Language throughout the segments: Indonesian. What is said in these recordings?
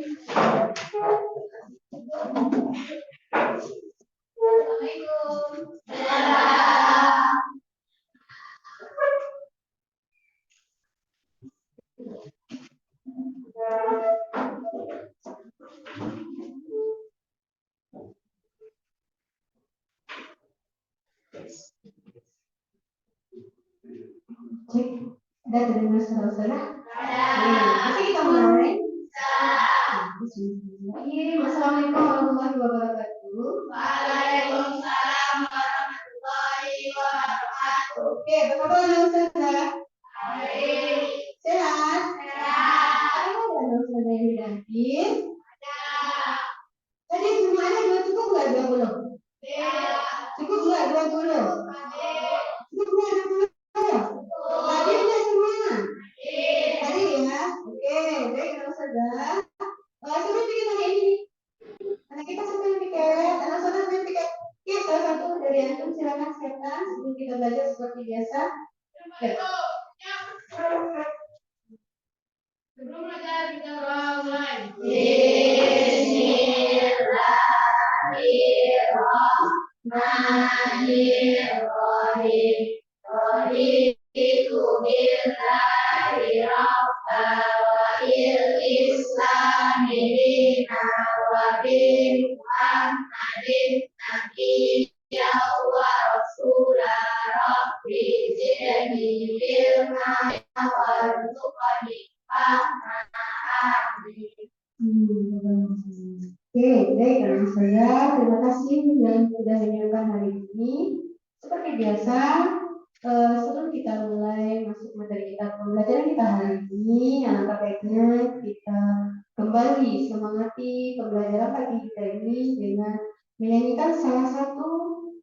Cek, udah terdengar suara-suara? Oke, kita mulai. Assalamualaikum warahmatullahi wabarakatuh. Waalaikumsalam warahmatullahi wabarakatuh. Oke, bagaimana Ustazah? Baik. Sehat? Sehat. Ada Ustazah yang didamping? Ada. Tadi semua ada dua, cukup nggak 20? Tidak. Cukup nggak 20? Cukup nggak 20? Tadi udah semua? Tadi ya? Oke, baik Ustazah. Sebelum bikin hari ini, karena kita sampai piket, anak saudara sampai piket. Oke, salah satu dari antum silakan siapkan sebelum kita belajar seperti biasa. Sebelum belajar kita mulai. Bismillahirrahmanirrahim. Raditu billahi rabba wa islami dina wa bi Muhammadin nabiyya wa rasula rabbi zidni ilma warzuqni fahma. Oke, baik teman saya, terima kasih yang sudah menyiapkan hari ini. Seperti biasa, sebelum kita mulai masuk materi kita pembelajaran kita hari ini, alangkah baiknya kita kembali semangati pembelajaran pagi kita ini dengan menyanyikan salah satu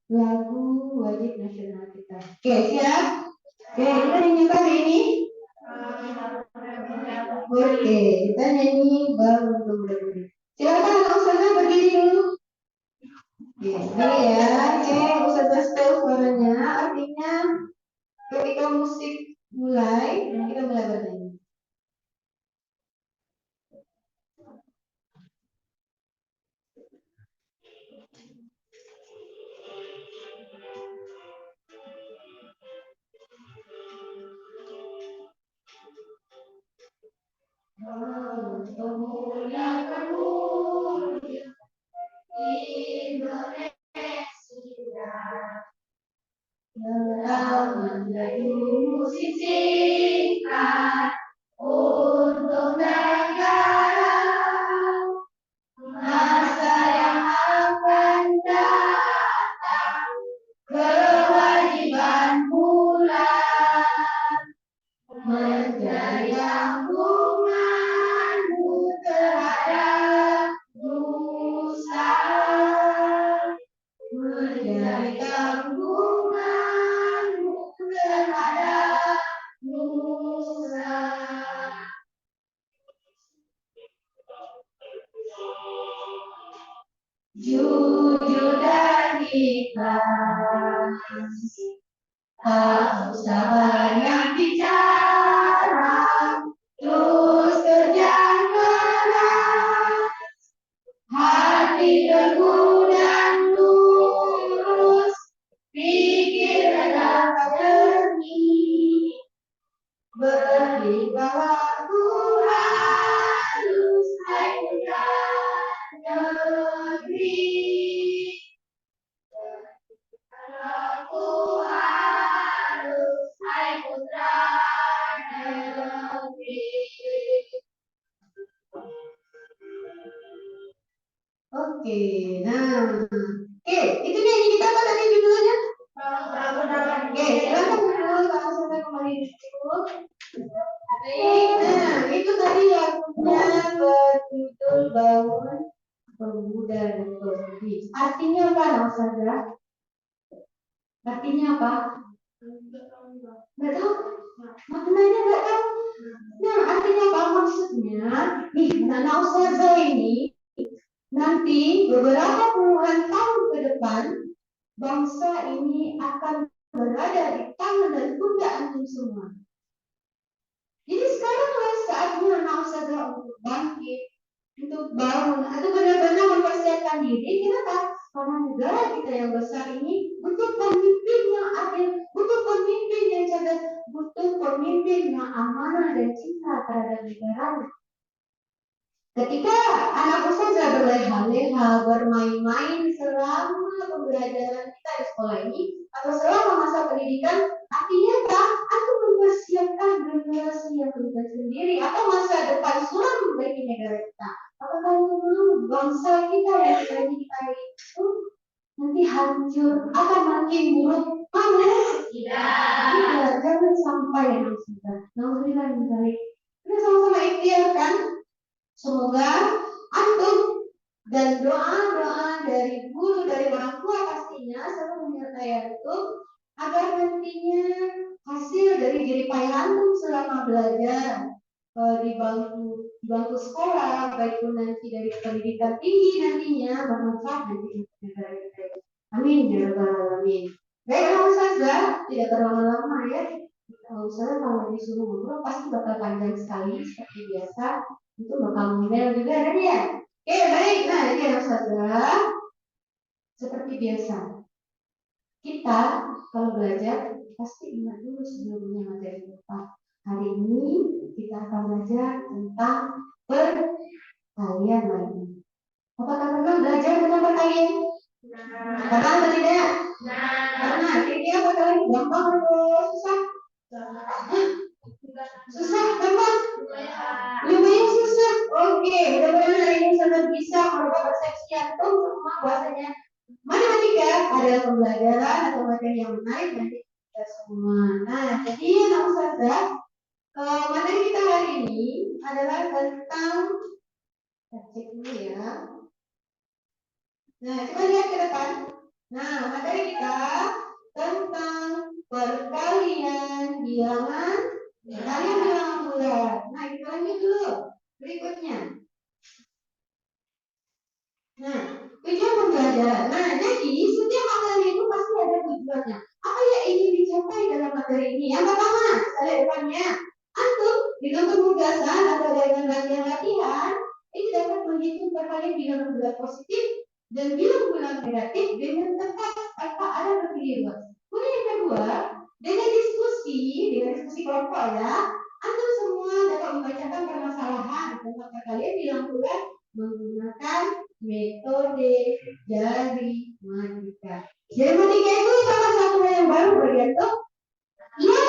lagu wajib nasional kita. Oke, siap? Oke, kita nyanyikan hari ini. Oke, kita nyanyi baru berdiri. Silakan Ustazah berdiri dulu. Oke, ini ya. Oke, Ustazah setel suaranya. Artinya ketika musik mulai, kita mulai bernyanyi. Indonesia telah menjadi musisi untuk negara masa yang akan datang, kewajiban pula menjadi tanggunganmu terhadap nusa, menjadi tanggunganmu terhadap nusa. Jujur dan ikhlas, tak usah banyak bicara, terus kerja keras, hati teguh dan lurus, pikir rendah jernih, bertingkahku halus, hai putra negeri. Aku harus, hai putra negeri. Oke, nah, itu nyanyi kita apa tadi judulnya? Oke, silakan dulu kalau sudah kembali dulu. Baik, nah itu tadi lagunya berjudul Bangun Pemuda dan Pemudi. Artinya apa, Ustazah? Artinya apa? Nggak tahu. Maknanya nggak tahu. Nah, artinya apa maksudnya? Nih, anak Ustazah ini nanti beberapa puluhan tahun ke depan bangsa ini akan berada di tangan dan pundak antum semua. Jadi sekarang saatnya anak Ustazah untuk bangkit, untuk bangun atau benar-benar mempersiapkan diri, kenapa? Karena negara kita yang besar ini butuh pemimpin yang adil, butuh pemimpin yang cerdas, butuh pemimpin yang amanah dan cinta terhadap negara. Ketika anak usaha berleha-leha, bermain-main selama pembelajaran kita di sekolah ini atau selama masa pendidikan, artinya apa? Aku mempersiapkan generasi yang lebih sendiri atau masa depan suram bagi negara kita. Apakah itu belum bangsa kita yang kita itu nanti hancur, akan makin buruk? Mana? Tidak, jangan sampai yang sudah. Nauzubillah min dzalik. Kita sama-sama ikhtiarkan. Semoga antum dan doa-doa dari guru, dari orang tua pastinya selalu menyertai antum agar nantinya hasil dari jerih payah antum selama belajar di bangku sekolah, baik pun nanti dari pendidikan tinggi nantinya bermanfaat nanti untuk negara kita. Amin ya rabbal alamin. Baiklah Ustazah, tidak berlama-lama ya. Ustazah kalau disuruh ngobrol pasti bakal panjang sekali seperti biasa. Itu bakal ngomel juga kan ya. Oke baik, nah ini ya Ustazah. Seperti biasa, kita kalau belajar pasti ingat dulu sebelumnya materi apa. Hari ini kita akan belajar tentang perkalian lagi. Apakah pernah belajar tentang perkalian? Pernah atau tidak? Pernah. Kira-kira perkalian gampang atau susah? Susah, gampang? Lumayan susah. Oke, mudah-mudahan hari ini sangat bisa merubah persepsi antum semua bahwasanya matematika adalah pembelajaran atau materi yang menarik bagi kita semua. Nah, jadi anak Ustazah, materi kita hari ini adalah tentang cek dulu ya. Nah, coba lihat ke depan. Nah, materi kita tentang perkalian bilangan bulat. Nah, kita lanjut dulu. Berikutnya. Nah, tujuan pembelajaran. Nah, jadi setiap materi itu pasti ada tujuannya. Apa yang ingin dicapai dalam materi ini? Yang pertama, saya depannya, antum dengan penugasan atau dengan latihan, ini dapat menghitung perkalian bilangan bulat positif dan bilangan negatif dengan tepat tanpa ada kekeliruan. Kemudian yang kedua, dengan diskusi kelompok ya, antum semua dapat membacakan permasalahan tentang perkalian bilangan bulat menggunakan metode jari matika. Jari matika itu salah satu yang baru bagi antum? Iya,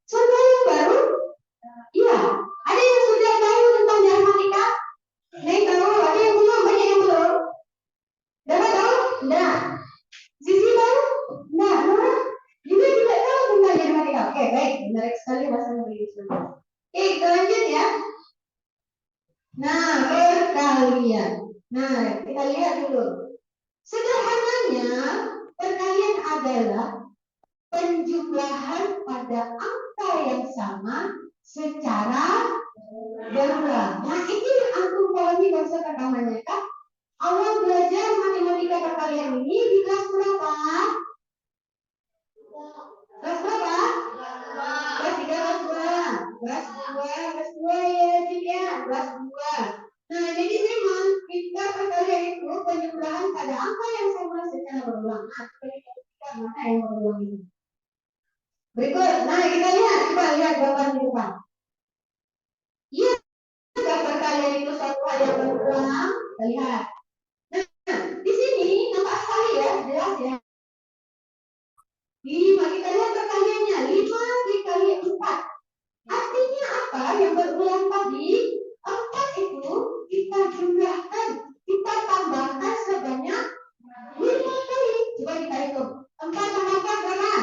salah yang baru? Iya. Ada yang sudah tahu tentang jari matika? Saya tahu. Ada yang belum? Banyak yang belum. Dapat tahu? Enggak. Sisi tahu? Enggak. Nora juga tidak tahu tentang jari matika. Oke, baik. Menarik sekali bahasanya begitu. Oke, kita lanjut ya. Nah, perkalian. Nah, kita lihat dulu. Sederhananya, perkalian adalah penjumlahan pada angka yang sama secara berulang. Nah, ini antum pahami konsep pertamanya kan? Awal belajar matematika perkalian ini di kelas berapa? Kelas berapa? Kelas 3, kelas 2. Kelas 2 ya, ya, kelas 2. Nah, jadi memang kita perkalian itu penjumlahan pada angka yang sama secara berulang. Nah, kita mana yang berulang ini? Berikut, nah kita lihat, coba lihat gambar di depan. Iya, perkalian itu satu hal yang berulang. Kita lihat. Nah, di sini nampak sekali ya, jelas ya. 5, kita lihat perkaliannya, 5 dikali 4. Artinya apa yang berulang tadi? 4 itu kita jumlahkan, kita tambahkan sebanyak 5 kali. Coba kita hitung. 4 tambah 4 berapa?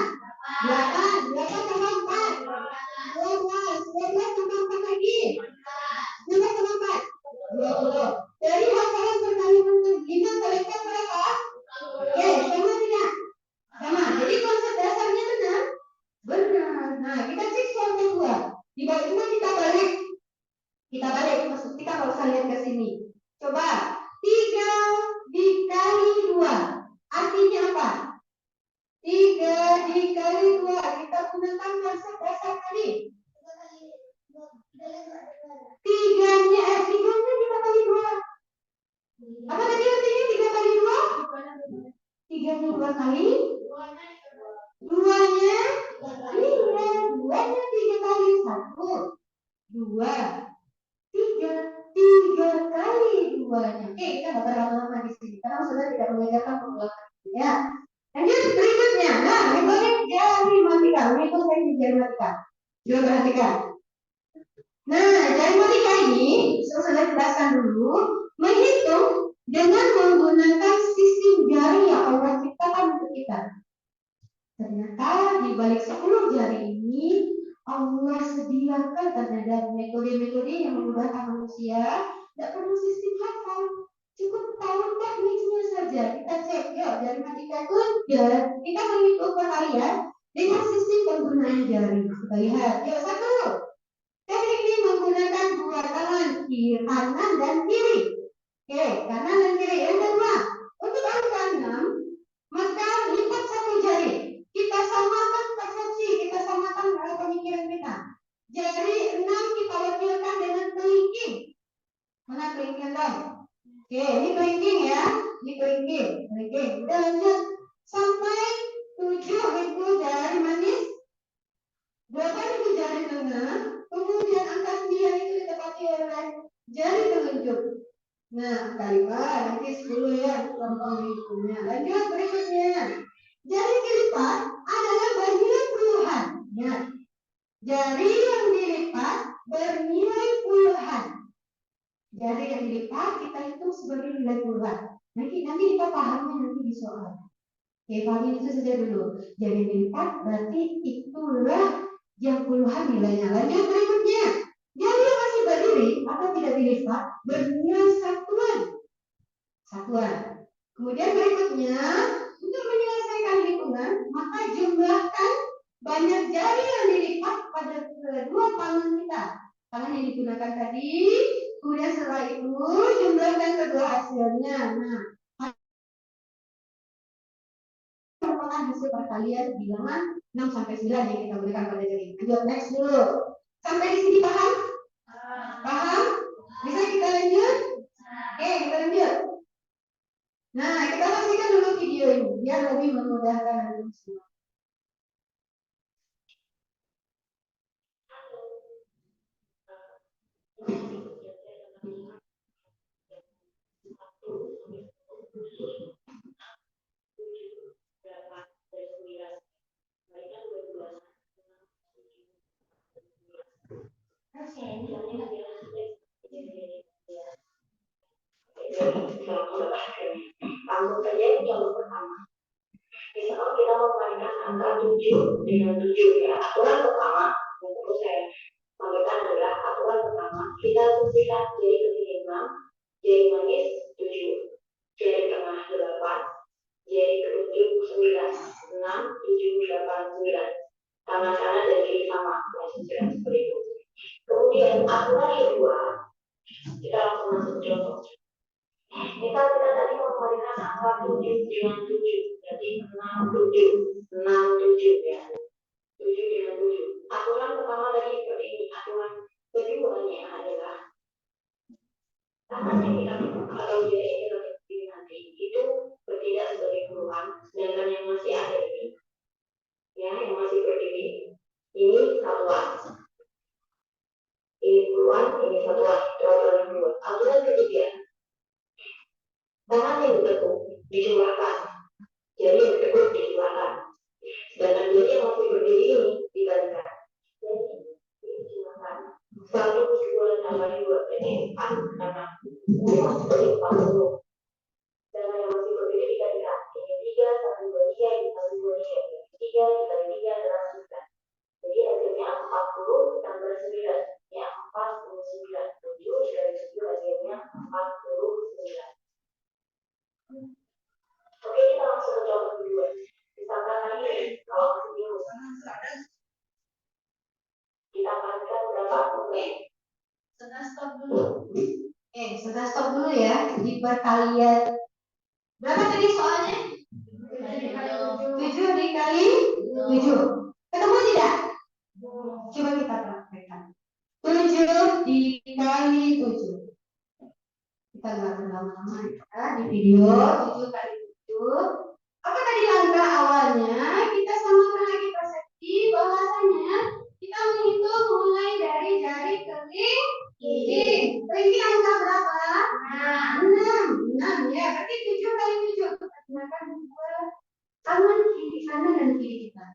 8. 8 tambah 4. 12. 12 tambah 4 lagi. 12 tambah 4. 20. Dari hafalan perkalian 5 kali 4 berapa? Oke, sama tidak? Sama. Jadi konsep dasarnya benar? Benar. Nah, kita cek soal kedua. Di bawah itu kita balik. Maksud kita kalau saya lihat ke sini. Coba 3 dikali 2. Artinya apa? 3 dikali 2. Kita gunakan konsep dasar tadi. 3-nya kita kali 2. 2 kali? Duanya? Iya, duanya 3 kali. 1, 2, 3. 3 kali duanya. Oke, kita nggak berlama-lama di sini. Karena sudah tidak mengajarkan pengulangan. Ya. Lanjut berikutnya. Nah, metode jari matika. Itu saya di jari matika. Coba perhatikan. Nah, jari matika ini, saya jelaskan dulu. Menghitung dengan menggunakan sistem jari yang Allah ciptakan untuk kita. Ternyata di balik 10 jari ini Allah sediakan terhadap metode-metode yang memudahkan manusia. Tidak perlu sistem hafal, cukup tahu tekniknya saja. Kita cek, yuk jari matika itu kita menghitung perharian dengan sistem penggunaan jari. Kita lihat, yuk 1. Teknik ini menggunakan 2 tangan, kiri, kanan dan kiri. Oke, kanan dan kiri. Yang kedua, untuk angka 6, maka lipat 1 jari. Kita samakan persepsi, kita samakan pemikiran kita. Jari 6 kita wakilkan dengan kelingking. Mana kelingking dong? Oke, ini kelingking ya. Ini kelingking. Udah lanjut. Sampai 7 itu jari manis. 8 itu jari tengah. Kemudian angka 9 itu ditepati oleh jari telunjuk. Nah, kali nanti 10 ya. Lanjut berikutnya. Jari dilipat adalah bernilai puluhan. Ya. Jari yang dilipat bernilai puluhan. Jari yang dilipat kita hitung sebagai nilai puluhan. Nanti kita pahamnya nanti di soal. Oke, pahamin itu saja dulu. Jari yang dilipat berarti itulah yang puluhan nilainya. Lanjut berikutnya. Jari yang masih berdiri atau tidak dilipat bernilai satuan. Kemudian berikutnya, untuk menyelesaikan hitungan, maka jumlahkan banyak jari yang dilipat pada kedua tangan kita. Tangan yang digunakan tadi, kemudian setelah itu jumlahkan kedua hasilnya. Nah, merupakan hasil perkalian bilangan 6 sampai 9 yang kita berikan pada jari. Lanjut next dulu. Sampai di sini paham? Paham? Bisa kita lanjut? Oke, kita lanjut. Nah, kita saksikan dulu video ini biar lebih memudahkan antum semua. Langsung saja ini contoh pertama. Misalkan kita memainkan angka 7 dengan 7 ya. Aturan pertama yang perlu saya sampaikan adalah aturan pertama. Kita asumsikan jari ketiga 6, jari manis 7, jari tengah 8, jari telunjuk 9, 6, 7, 8, 9. Tangan kanan dan kiri sama, asumsikan seperti itu. Kemudian aturan kedua, kita langsung masuk contoh. Kita tadi memberikan angka 7 dengan 7, jadi 6, 7 ya. 7 dengan 7. Aturan pertama tadi seperti ini. Aturan keduanya adalah tangan yang kita atau jari yang kita pilih nanti itu bertindak sebagai puluhan, sedangkan yang masih ada ini, ya yang masih berdiri, ini satuan. Ini puluhan, ini satuan. Aturan yang kedua. Aturan ketiga. Tangan yang ditekuk dijumlahkan, jari yang ditekuk dijumlahkan, sedangkan jari yang masih berdiri ini dibalikan. Jadi ini dijumlahkan 1, 2 tambah 2 jadi 4 karena 5 jadi 40. Sedangkan yang masih berdiri dikalikan, ini 3 1 2 3 ini 1 2 3 3 dikali 3 adalah 9. Jadi hasilnya 40 tambah 9 ya 49. 7 dikali 7 hasilnya 49. Oke, kita langsung ke contoh kedua. Misalkan lagi, kalau masih bingung, kita pastikan berapa? Oke, Sudah stop dulu ya. Di perkalian berapa tadi soalnya? 7 dikali 7. Ketemu tidak? Coba kita praktekkan. 7 dikali 7. Kita nggak lama-lama ya di video 7 kali 7. Apa tadi Ini angka berapa? 6 ya. Berarti 7 kali 7. Kita gunakan 2 tangan kiri kanan dan kiri kita.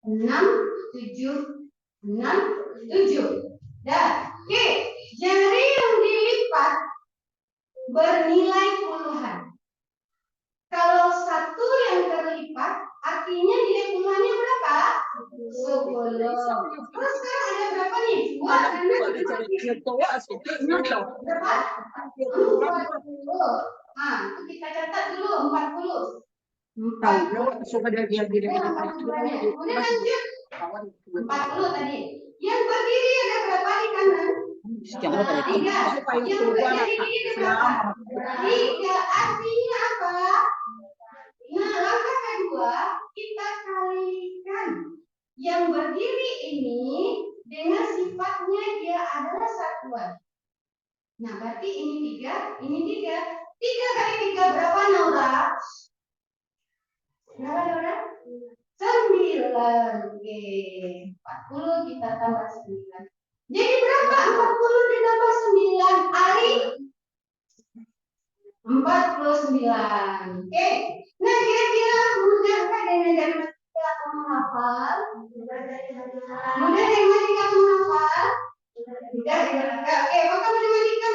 6, 7, 6, 7. Dah. Oke. Jari yang dilipat bernilai puluhan. Kalau satu yang terlipat, artinya nilai puluhannya berapa? 10. Terus sekarang ada berapa nih? 2 karena berapa? 40. Nah, itu kita catat dulu 40. 40. Kemudian lanjut 40 tadi. Yang berdiri ada berapa di kanan? 3. Yang berdiri ini ada berapa? 3. Artinya apa? Nah, langkah kedua kita kalikan yang berdiri ini dengan sifatnya dia adalah satuan. Nah, berarti ini 3, ini 3. 3 kali 3 berapa, Naura? Berapa, Naura? 9. Oke. 40 kita tambah 9. Jadi berapa 40 ditambah 9? Ari? 49. Oke. Nah, kira-kira mudahkah dengan dari matematika atau menghafal? Mudah dari matematika atau menghafal? Mudah dari matematika. Oke, apakah matematika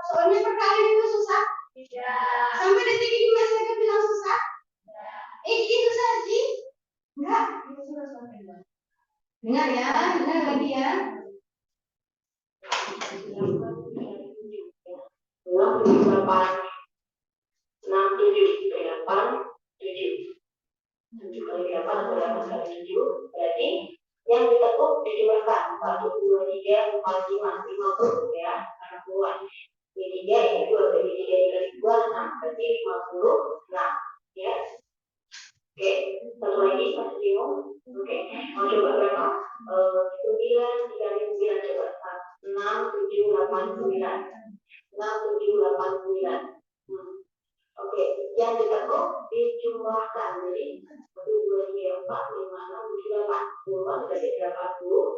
soalnya perkalian itu susah? Tidak. Sampai detik ini masih ada bilang susah? Itu susah sih? Enggak, itu susah soalnya. Dengar ya, dengar lagi ya. 6, 7, 8, 7. 7 kali 8 atau 8 kali 7. Berarti yang ditekuk dijumlahkan 1, 2, 3, 4, 5, 50 ya, karena puluhan. Ini 3, ini 2, berarti 3 dikali 2, 6, berarti 56 ya. Oke, satu lagi masih bingung? Oke, mau coba berapa? 9 dikali 9 coba. 6, 7, 8, 9. 6, 7, 8, 9. Oke, yang ditekuk dijumlahkan. Jadi 1, 2, 3, 4, 5, 6, 7, 8. Puluhan berarti 80.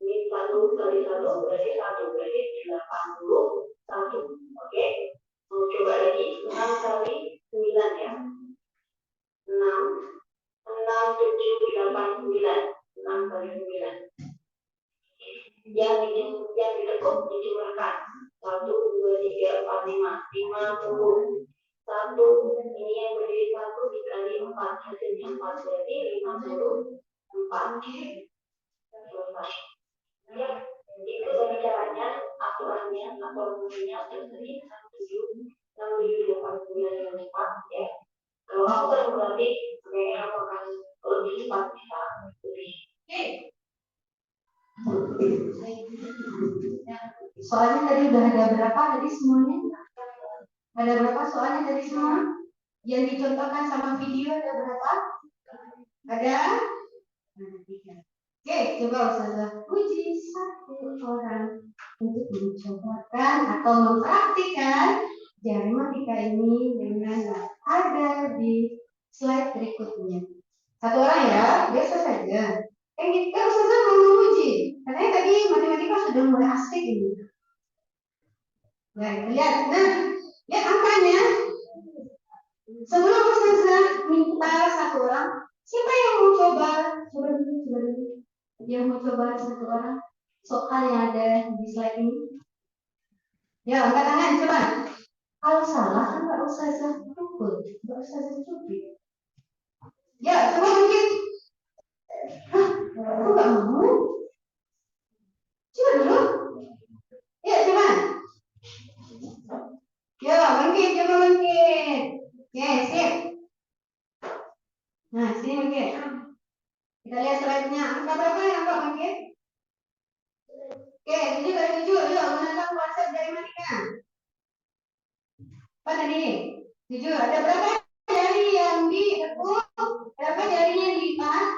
Ini 1 kali 1 berarti 1. Berarti 81. Oke, mau coba lagi. 6 kali 9 ya. 6, 7, 8, 9. 6 kali 9. Yang ditekuk dijumlahkan. 1, 2, 3, 4, 5. 50. 1, ini yang berdiri 1 dikali 4, hasilnya 4, berarti 54. Selesai. Ya, itu dari caranya, aturannya, atau rumusnya untuk tadi 6, 7, 8, 9, 4 ya. Kalau kamu kan berarti kayaknya aku akan lebih cepat bisa lebih. Soalnya tadi udah ada berapa tadi semuanya? Ada berapa soalnya tadi semua? Yang dicontohkan sama video ada berapa? Ada? Ada 3. Oke, coba Ustazah uji satu orang untuk mencobakan atau mempraktikkan jari matematika ini dengan yang ada di slide berikutnya. Satu orang ya, biasa saja. Kita Ustazah mau menguji. Katanya tadi matematika sudah mulai asik ini. Nah, lihat. Nah, lihat angkanya. Sebelum Ustazah minta satu orang, siapa yang mau coba? Coba dulu. Yang mau coba satu orang soal yang ada di slide ini. Ya, angkat tangan coba. Kalau salah kan Mbak Ustazah pukul, Mbak Ustazah cubit. Ya, coba mungkin. Hah, aku nggak mau. Coba dulu. Ya, coba. Ya, mungkin, coba mungkin. Oke, sip. Nah, sini mungkin. Kita lihat slide-nya. Angka berapa ya, Mbak mungkin? Oke, 7 kali 7. Yuk, menantang konsep dari matematika. Apa tadi? 7. Ada berapa jari yang ditekuk? Berapa jarinya yang dilipat?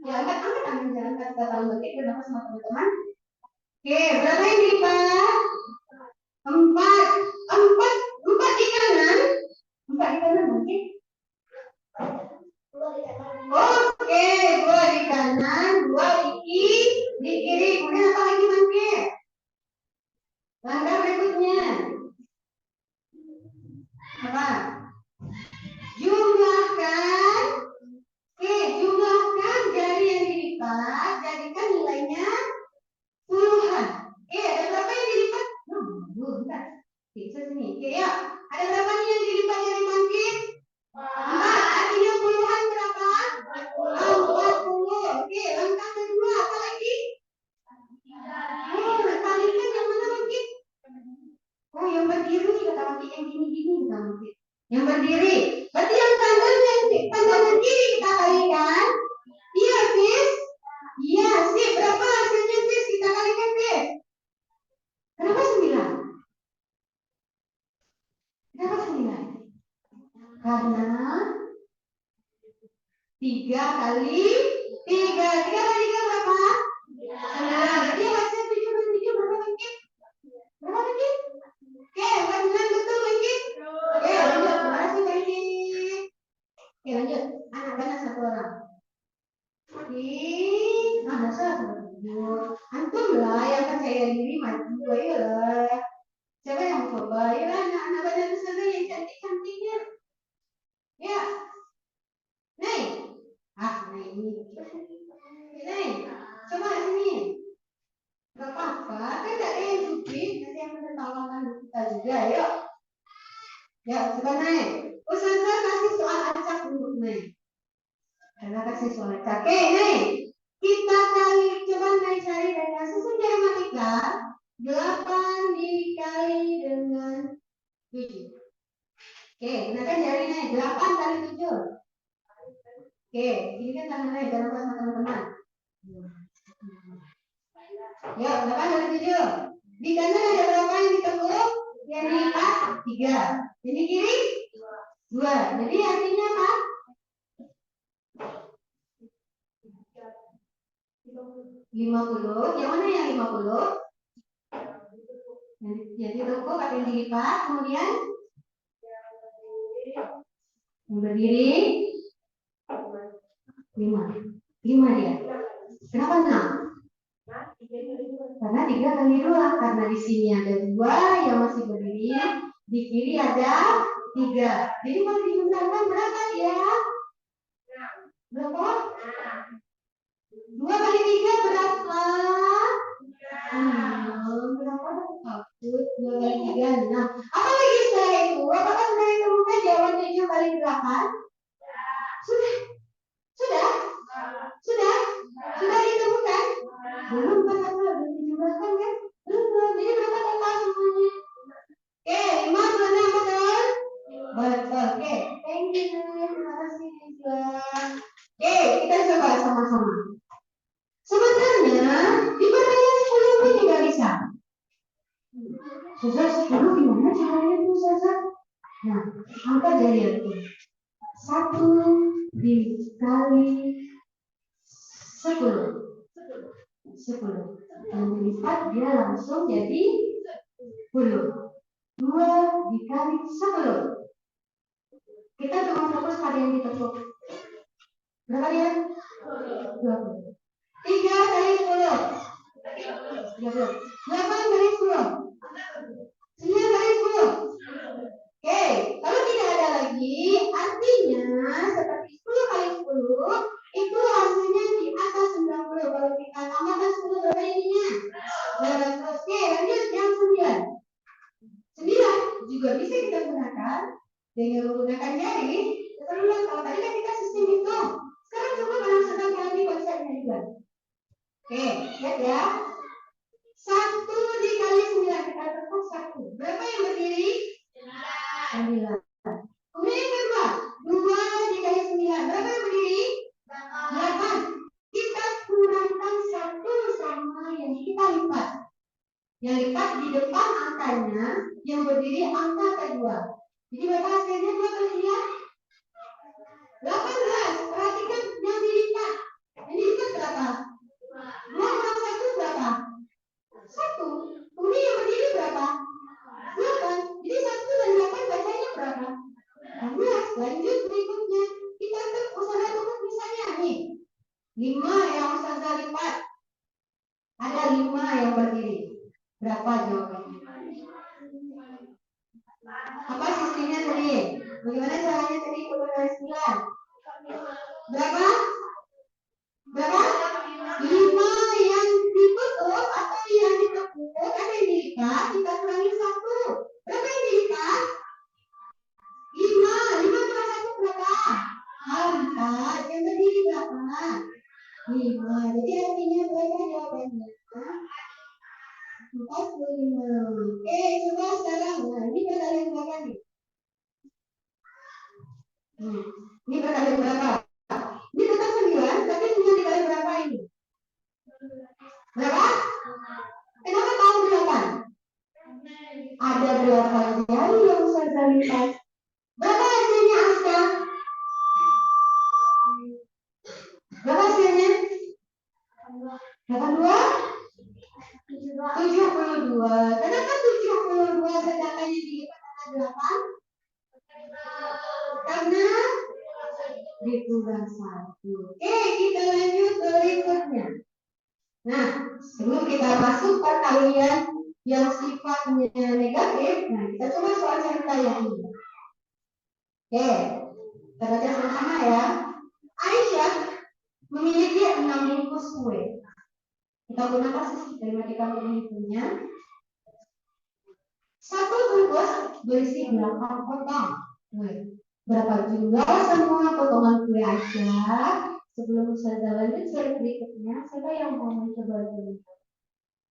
Ya, angkat tangan. Jangan angkat ke tangan begitu. Berapa sama teman-teman? Oke, berapa yang dilipat? 4. 4 di kanan. 4 di kanan mungkin? Oke, 2 di kanan, 2 di kiri. Kemudian apa lagi mungkin? Langkah berikutnya. Ya, ada berapa nih yang dilipat dari bangkit? 4. Artinya puluhan berapa? 40. Oke, langkah kedua apa lagi? Kalikan yang mana bangkit? Oh, yang berdiri kata bangkit, yang gini-gini kata bangkit. Yang berdiri. Berarti yang kanan kiri kita kalikan. Iya, Fis? Iya, sih. Berapa hasilnya, Fis? Kita kalikan, Fis. Kenapa 9? Kenapa 9? Karena 3 kali 3. 3 kali 3 berapa? 9. Jadi hasil 7 kali 7 berapa bangkit? Berapa bangkit? Oke, 9 betul bangkit. Oke, lanjut. Terima kasih bangkit. Oke, lanjut. Anak banyak satu orang. Ada satu. Antum lah yang percaya diri maju, ayolah. Siapa yang mau coba? Ayolah anak-anak banyak sana yang cantik-cantiknya. Ya. Nih. Nah ini. Nih. Coba sini. Gak apa-apa. Kan ada yang duduk. Nanti yang menertawakan kita juga. Ayo. Ya, coba naik. Ustazah kasih soal acak untuk naik. Karena kasih soal acak. Oke, naik. Kita coba naik cari dengan susun matematika. 8 dikali dengan 7. Oke, gunakan jari naik. 8 kali 7. Oke, ini kan tangan naik. Jangan lupa sama teman-teman. Yuk, 8 kali 7. Di kanan ada berapa yang ditekuk? Yang dilipat 3. Yang di kiri 2. Jadi artinya apa? 50. Yang mana yang 50? Yang ditekuk atau yang dilipat. Kemudian yang berdiri 5. 5 dia. Kenapa 6? Karena 3 kali 2. Karena di sini ada 2 yang masih berdiri, di kiri ada 3. Jadi kalau dijumlahkan berapa dia? Berapa? 2 kali 3 berapa? 6. Berapa? Takut. 2 kali 3 6. Apa lagi setelah itu? Apakah sudah ditemukan jawaban 7 kali 8? Sudah? Sudah? Sudah? Sudah ditemukan? Belum kan? Belum dijumlahkan kan? Belum. Jadi berapa total semuanya? Oke, 5 plus 6 betul? Betul. Oke, thank you. Terima kasih Nizla. Oke, kita coba sama-sama. Sebenarnya di pertanyaan 10 pun juga bisa. Susah 10 gimana caranya tuh Susah? Nah, angkat dari itu. 1 dikali 10. 10. Yang dilipat dia langsung jadi 10. 2 dikali 10. Kita cuma fokus pada yang ditekuk. Berapa dia? 20. 3 kali 10. 30. 8 kali 10. 9 kali 10. Oke, kalau tidak ada lagi, artinya seperti 10 kali 10 itu hasilnya di atas 90. Kalau kita tambahkan 10 berapa ininya? 200. Oke, lanjut yang 9. 9 juga bisa kita gunakan dengan menggunakan jari. Teman-teman, kalau tadi kan kita sistem hitung. Sekarang coba merasakan lagi konsepnya juga. Oke, lihat ya. 1 dikali 9 kita tekuk 1. Berapa yang berdiri? 9. Kemudian yang kedua, 2 dikali 9. Berapa yang berdiri? 8. Kita kurangkan 1 sama yang kita lipat. Yang lipat di depan angkanya, yang berdiri angka kedua. Jadi berapa hasilnya 2 kali 9? 18. Perhatikan yang dilipat. Yang dilipat berapa? 2 kurang 1 berapa? 1. Kemudian yang berdiri berapa? 8. Jadi 1 dan 8 bacanya berapa? 16. Lanjut berikutnya. Kita usaha untuk misalnya nih. 5 yang Ustazah lipat. Ada 5 yang berdiri. Berapa jawabannya? Apa sistemnya tadi? Bagaimana caranya tadi kebenaran 9? Berapa? Berapa? 5 yang ditutup atau yang ditekuk, ada yang dilipat, kita kurangi 1. Berapa yang dilipat? 5. Jadi artinya berapa jawabannya? 45. Oke, coba sekarang. Nah, ini perkalian berapa nih? Ini perkalian berapa? Ini tetap 9, tapi tinggal dikali berapa ini? Berapa? Kenapa tahu 8? Ada 8 jari yang saya lipat. Berapa hasilnya, Aska? Berapa hasilnya? 82? 72. Kenapa 72 sedangkan yang dilipat adalah 8? Karena dikurang 1. Oke, kita lanjut ke berikutnya. Nah, sebelum kita masuk perkalian yang sifatnya negatif, nah kita coba soal cerita yang ini. Oke, kita baca sama-sama ya. Aisyah memiliki 6 bungkus kue. Kita gunakan sistem matematika untuk menghitungnya. Satu bungkus berisi 8 potong kue. Berapa jumlah semua potongan kue Aisyah? Sebelum saya lanjut slide berikutnya, siapa yang mau mencoba dulu?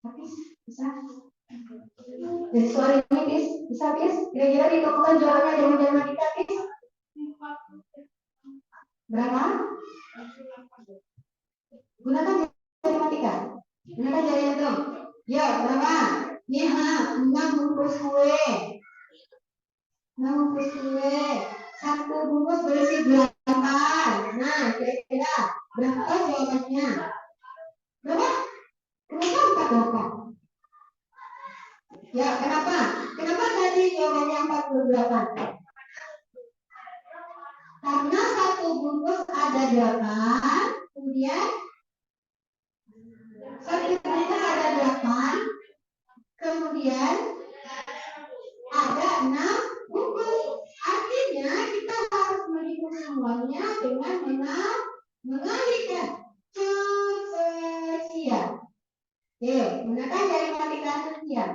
Habis, bisa? Jadi soal ini bisa bis? Kira-kira ditemukan jawabannya dengan matematika bis? Berapa? Gunakan matematika. Gunakan jari hitung. Ya, berapa? Ya, 6 bungkus kue. 6 bungkus kue. Satu bungkus berisi 8. Nah, kira-kira berapa jawabannya? Berapa? Kenapa 48? Ya, kenapa? Kenapa tadi jawabannya 48? Karena satu bungkus ada 8, kemudian satu bungkus ada 8, kemudian ada 6 bungkus. Artinya kita harus menghitung semuanya dengan mengalihkan sekian. Oke, gunakan jari matematika sekian.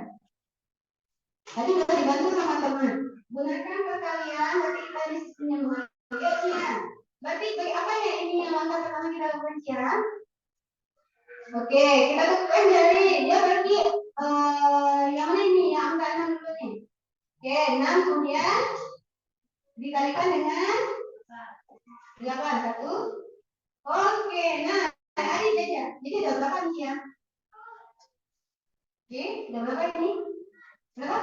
Tadi sudah dibantu sama teman. Gunakan perkalian, berarti kita di sistemnya mengalihkan sekian. Berarti bagi apa ya ini yang langkah pertama kita lakukan sekian? Oke, kita tentukan jari. Dia berarti yang mana ini? Yang angka 6 dulu nih. Oke, 6 kemudian dikalikan dengan 8. 1. Oke, nah tadi saja. Jadi ada berapa nih ya? Oke, ada berapa ini? Berapa?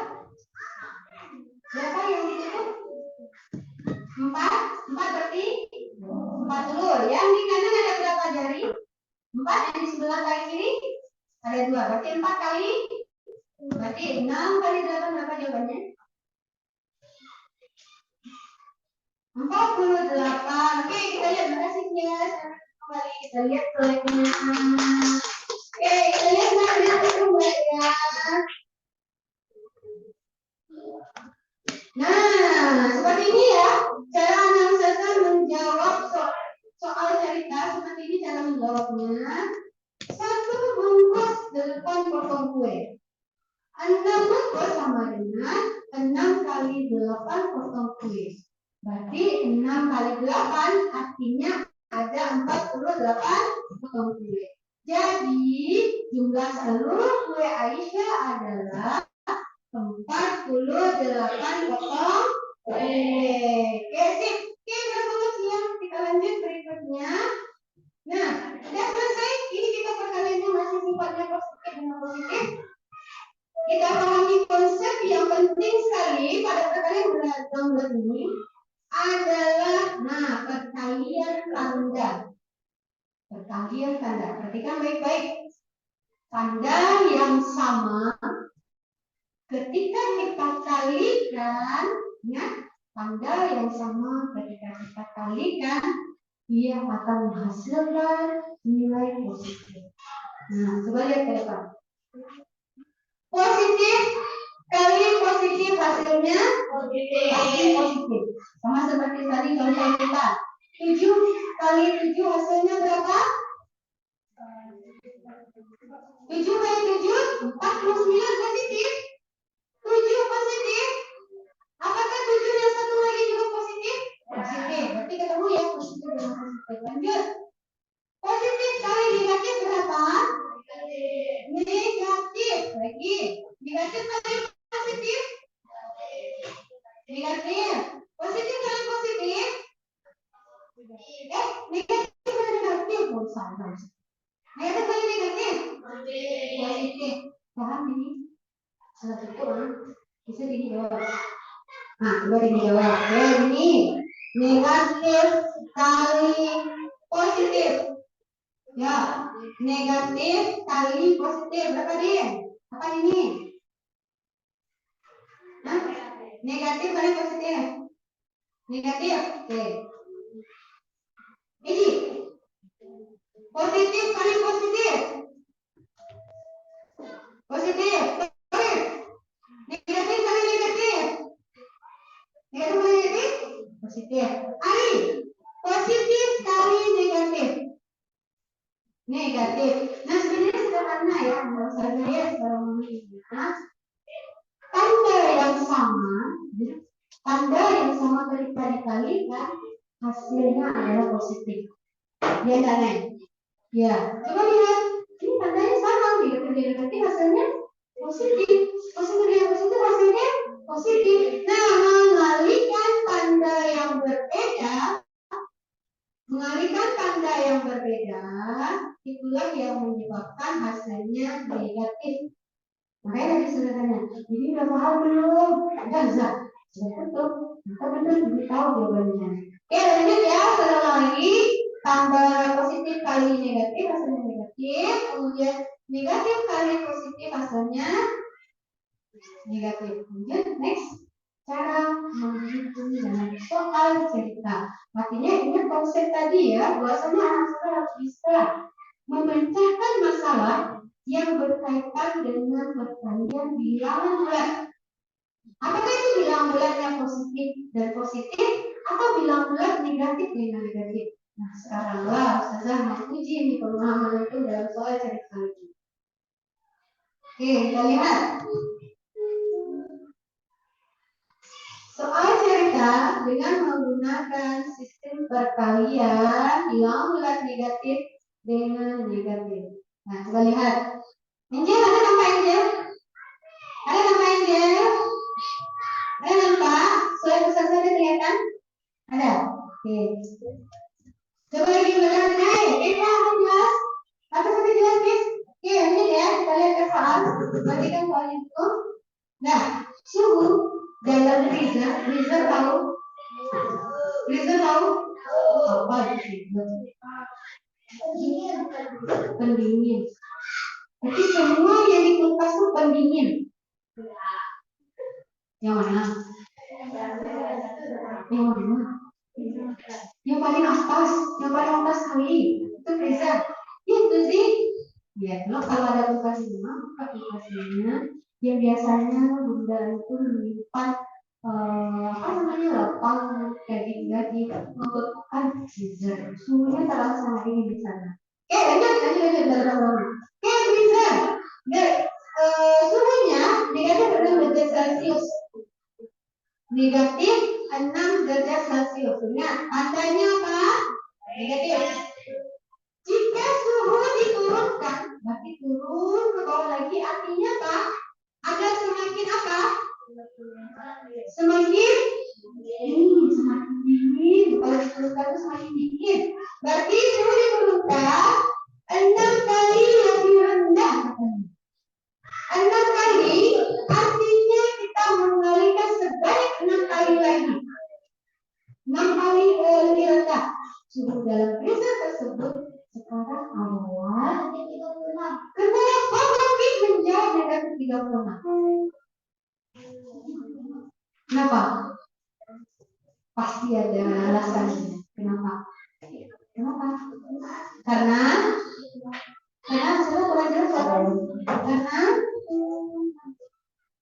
Berapa yang ditutup? 4. 4 berarti 40. Yang di kanan ada berapa jari? 4. Yang di sebelah kali kiri ada 2. Berarti 4 kali. Berarti 6 kali 8 berapa jawabannya? 48. Oke, kita lihat berhasilnya. Kembali kita lihat proyeknya. Oke, kita lihat hasilnya kembali ya. Nah, seperti ini ya. Cara anak saya menjawab soal cerita seperti ini cara menjawabnya. Satu bungkus 8 potong kue. 6 bungkus sama dengan 6 kali 8 potong kue. Berarti 6 kali 8 artinya ada 48 potong kue. Jadi jumlah seluruh kue Aisyah adalah 48 potong kue. Oke, sip. Oke, berapa siang? Kita lanjut berikutnya. Nah, sudah selesai. Ini kita perkaliannya masih sifatnya positif dengan positif. Kita pahami konsep yang penting sekali pada perkalian bulat ini adalah perkalian tanda. Perkalian tanda. Perhatikan baik-baik. Tanda yang sama ketika kita kalikan, ya, tanda yang sama ketika kita kalikan, dia akan menghasilkan nilai positif. Nah, coba lihat ke depan. Positif kali positif hasilnya positif. Sama seperti tadi contoh kita. 7 kali 7 hasilnya berapa? 7 kali 7 49 positif. 7 positif. Apakah 7 yang satu lagi juga positif? Positif. Berarti ketemu ya positif dengan positif. Lanjut. Positif kali negatif. Positif kali positif. Negatif kali negatif. Oh, salah. Negatif kali negatif. Positif. Paham ini? Salah satu kan? Bisa dijawab. Nah, coba dijawab. Ini negatif kali positif. Ya, negatif kali positif. Berapa dia? Apa ini? Hah? Negatif kali positif. Negatif. Oke. Ini positif kali positif. Positif. Oke. Negatif kali negatif. Negatif kali negatif. Positif. Ari. Positif kali negatif. Negatif. Nah, sebenarnya sederhana ya. Nggak usah saya secara mengingat. Tanda yang sama berkali-kali kan hasilnya adalah positif. Ya dan lain. Ya, coba lihat. Ini tandanya sama negatif hasilnya positif. Positif dengan positif hasilnya positif. Nah, mengalihkan tanda yang berbeda itulah yang menyebabkan hasilnya negatif. Makanya tadi sederhana. Jadi udah paham belum? Sudah. Betul. Maka benar lebih tahu jawabannya. Oke, lanjut ya. Sekali lagi, tambah positif kali negatif hasilnya negatif. Kemudian negatif kali positif hasilnya negatif. Lanjut, next. Cara menghitung dalam soal cerita. Artinya ingat konsep tadi ya. Bahwasanya anak sekolah harus bisa memecahkan masalah yang berkaitan dengan perkalian bilangan bulat. Apakah itu bilangan bulat yang positif dan positif atau bilangan bulat negatif dengan negatif? Nah, sekaranglah Ustazah mau uji nih pemahaman itu dalam soal cerita ini. Oke, kita lihat. Soal cerita dengan menggunakan sistem perkalian bilangan bulat negatif dengan negatif. Nah, coba lihat. Angel, ada nama Angel? Ada nama Angel? Ada nampak? Soal besar saja kelihatan? Ada? Oke. Coba lagi belajar. Kita akan jelas. Apa sampai jelas, Miss? Oke, lanjut ya. Kita lihat ke soal. Perhatikan soal itu. Nah, suhu dalam freezer tahu? Freezer tahu? Apa itu? Pendingin. Tapi semua yang di kulkas itu pendingin. Yang mana? Yang mana? Yang paling atas sekali. Itu freezer. Itu sih. Ya, kalau ada kulkas di rumah, buka kulkasnya. Yang biasanya bunda itu menyimpan apa namanya lapang daging membekukan freezer. Suhunya terlalu sangat dingin di sana. Oke, lanjut dari Oke, freezer. Suhunya negatif 6 derajat Celcius. Negatif 6 derajat Celcius. Ingat, tandanya apa? Negatif. Jika suhu diturunkan, berarti turun ke bawah lagi, artinya apa? Ada semakin apa? Semakin dingin. Kalau diturunkan itu semakin dingin. Berarti suhu diturunkan 6 kali lebih rendah. 6 kali artinya kita mengalihkan sebanyak 6 kali lagi. 6 kali lebih rendah. Suhu dalam freezer tersebut sekarang adalah kenapa mungkin menjadi negatif 36? Kenapa? Pasti ada alasannya. Kenapa? Karena sudah kurang jelas apa? Karena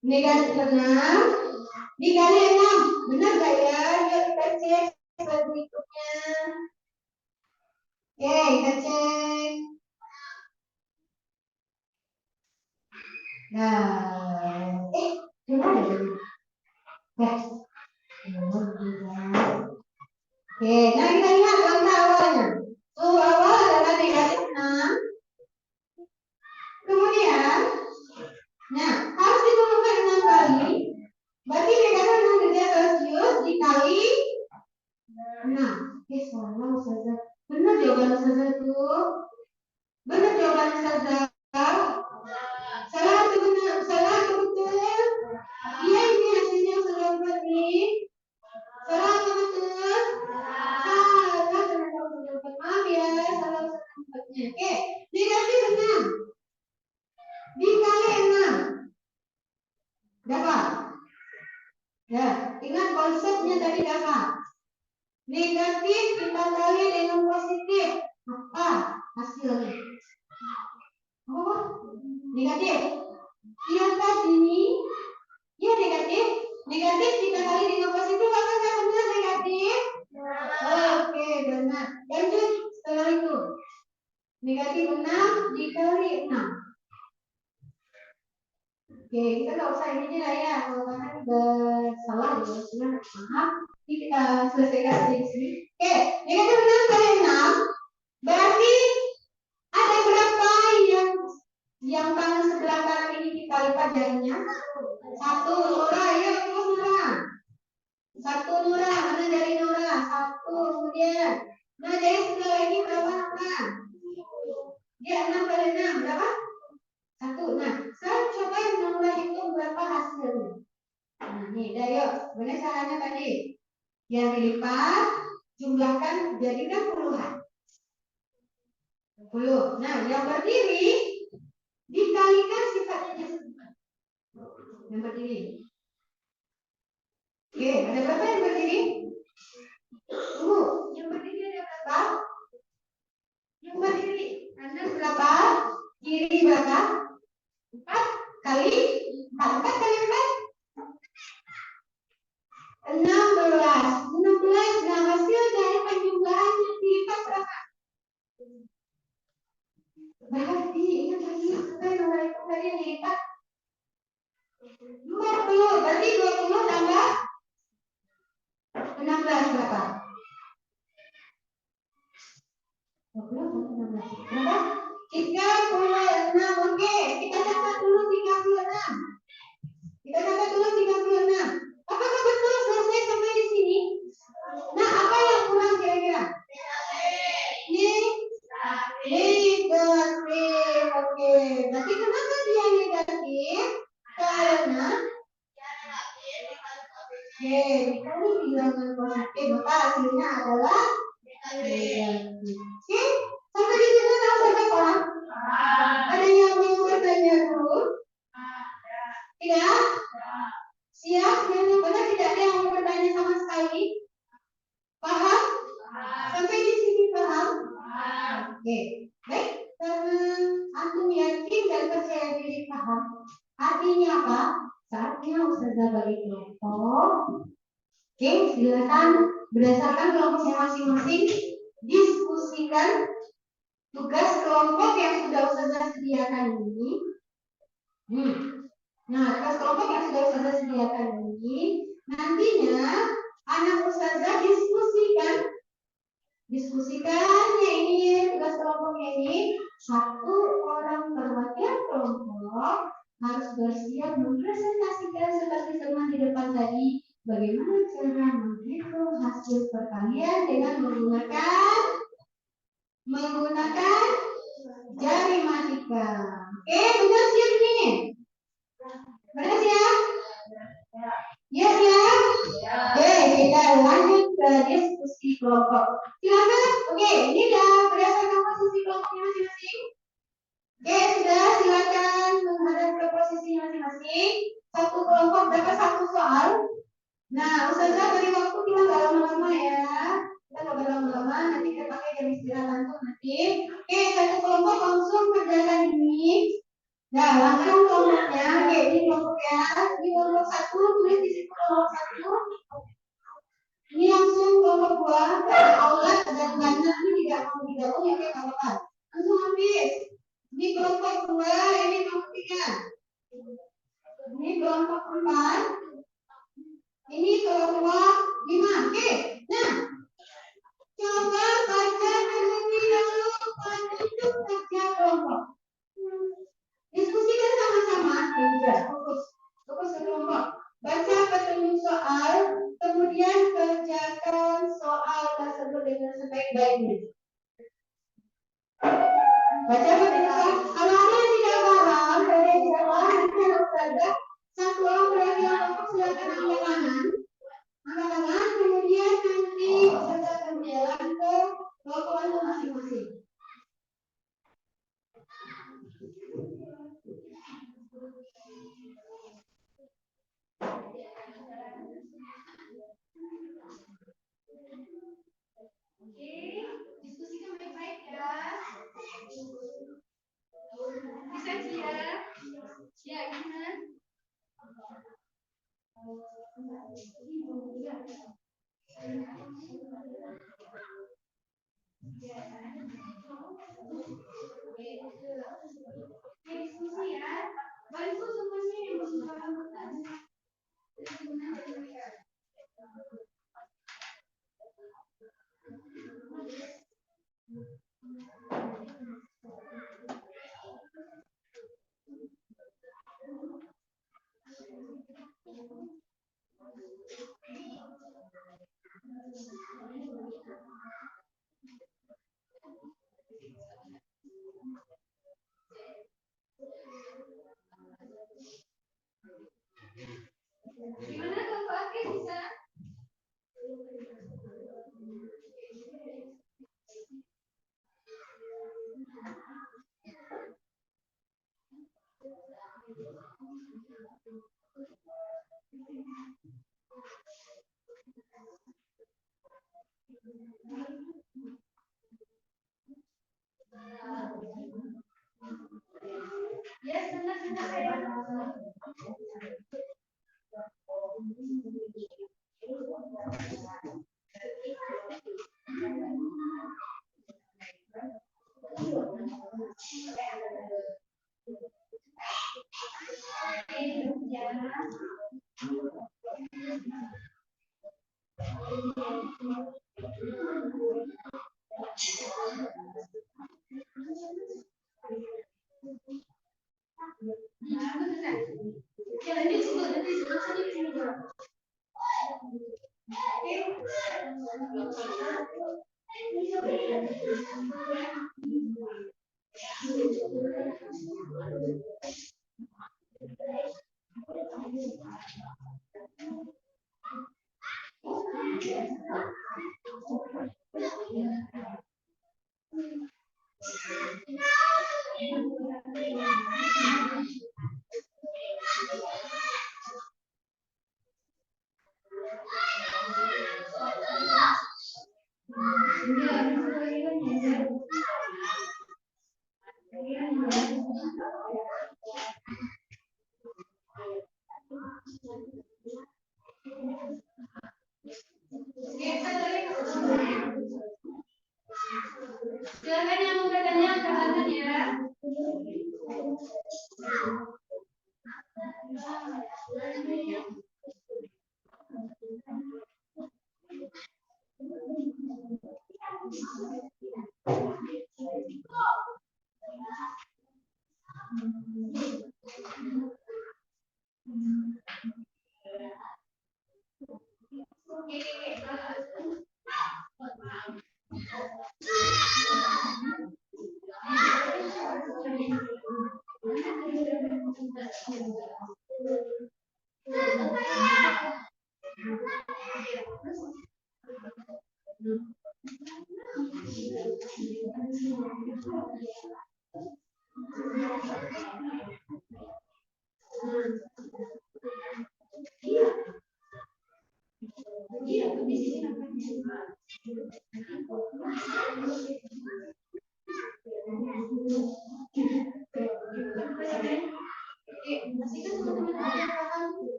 negatif 6 dikali 6. Benar gak ya? Yuk kita cek berikutnya. Oke, kita cek. Nah, gimana ini? Oke, nah kita lihat langkah awalnya. Suhu awal adalah negatif 6. Kemudian, nah harus diturunkan 6 kali. Berarti negatif 6 derajat Celcius 6. Salah Ustazah. Benar jawaban Ustazah tuh. Benar jawaban Ustazah. Salah atau benar? Salah atau betul? Iya, ini hasilnya Ustazah buat nih. Salah atau betul? Salah. Ternyata Ustazah buat. Maaf ya, salah Ustazah buatnya. Oke, negatif 6 dikali 6 berapa? Ya, ingat konsepnya tadi apa? Negatif kita kali dengan positif. Apa hasilnya? Oh, negatif. Lihatlah sini. Ya, negatif. Negatif kita kali dengan positif. Apakah benar negatif? Oke, benar. Lanjut setelah itu. Negatif 6 dikali 6. Oke, kita nggak usah ini lah ya, karena udah salah ya, maaf. Ini kita selesaikan di sini. Oke, negatif 6 kali 6 berarti ada berapa yang tangan sebelah kanan ini kita lipat jarinya? 1, Nora, ayo terus Nora. 1 Nora, mana jari Nora? 1, kemudian. Nah, jari sebelah lagi berapa Nora? Ya, 6 kali 6 berapa? 1. Nah, sekarang coba yang Nora hitung berapa hasilnya. Nah, nih, dah yuk. Mana caranya tadi? Yang dilipat, jumlahkan, jadikan puluhan. 10. Nah, yang berdiri dikalikan sifatnya yang berdiri. Oke, ada berapa yang berdiri? Tunggu, yang berdiri ada berapa? Yang berdiri kanan berapa? Kiri berapa? 4 kali 4. 4 kali 4 16. 16. Nah, hasil dari penjumlahan yang dilipat berapa? Berarti ingat lagi kita nomor itu tadi yang dilipat 20. Berarti 20 tambah 16 berapa? 20 tambah 16 berapa? 36. Oke, kita catat dulu 36. Kita catat dulu 36. Apakah betul selesai sampai di sini? Nah, apa yang kurang kira-kira? Negatif. Oke, berarti kenapa dia negatif? Karena dikali bilangan positif, maka hasilnya adalah negatif. Oke, sampai di sini tahu sampai paham? Ada yang mau bertanya dulu? Tidak? Siap? Yang benar tidak ada yang mau bertanya sama sekali? Paham? Sampai di sini paham? Oke, baik. Karena antum yakin dan percaya diri paham, artinya apa? Saatnya Ustazah bagi kelompok. Oke, silakan berdasarkan kelompoknya masing-masing diskusikan tugas kelompok yang sudah Ustazah sediakan ini. Nah, tugas kelompok yang sudah Ustazah sediakan ini nantinya anak Ustazah diskusikannya ini tugas kelompoknya ini. 1 orang perwakilan kelompok harus bersiap mempresentasikan seperti teman di depan tadi bagaimana cara menghitung hasil perkalian dengan menggunakan jari matika. Oke, benar siap nih? Benar siap? Ya siap? Oke, kita lanjut ke diskusi kelompok. Silakan. Oke, ini udah berdasarkan posisi kelompoknya masing-masing. Oke, sudah, silakan menghadap ke posisi masing-masing. Satu kelompok dapat 1 soal. Nah, Ustazah beri waktu kita nggak lama-lama ya. Kita nggak berlama-lama, nanti kita pakai jam istirahat langsung nanti. Oke, 1 kelompok langsung kerjakan ini. Nah, langsung kelompoknya. Oke, ini kelompok ya. Ini kelompok 1, tulis di situ kelompok 1. Ini langsung kelompok 2. Ada aulat dan ganda ini tidak mau digabung ya, kayak apa-apa. Langsung habis. Ini kelompok 2, ini kelompok 3. Ini kelompok 4. Ini kelompok 5. Oke. Nah, coba baca terlebih dahulu petunjuk kerja kelompok. Diskusikan sama-sama. Fokus ke kelompok. Baca petunjuk soal, kemudian kerjakan soal tersebut dengan sebaik-baiknya. Baca pemirsa, kalau ada yang tidak paham, dari yang tidak paham, nanti harus belajar satu orang berarti apa silakan angkat tangan. Angkat tangan, kemudian nanti kita akan jalan ke kelompok masing-masing. Oke, diskusikan baik-baik ya. Bisa siap? Ya, gimana? Diskusi ya. Bantu semuanya yang berpengalaman. Gimana kalau Ake bisa? Ya, sebentar saya. Silakan yang mau bertanya angkat tangan ya.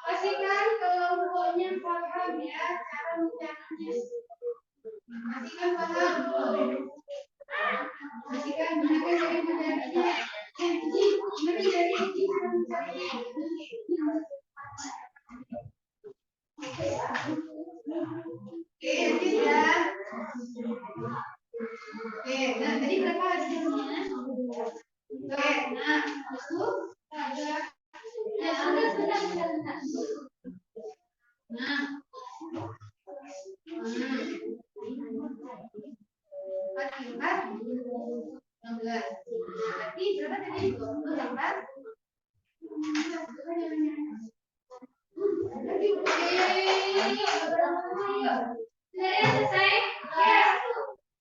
Pastikan kelompoknya paham ya cara mengucapkannya. Pastikan paham. Pastikan mereka dari menjadinya. Oke, nanti ya. Oke, nah tadi berapa hasilnya? Oke, nah itu ada. Nah, sebentar. Nah, 16. Berarti berapa tadi? 28. Selesai.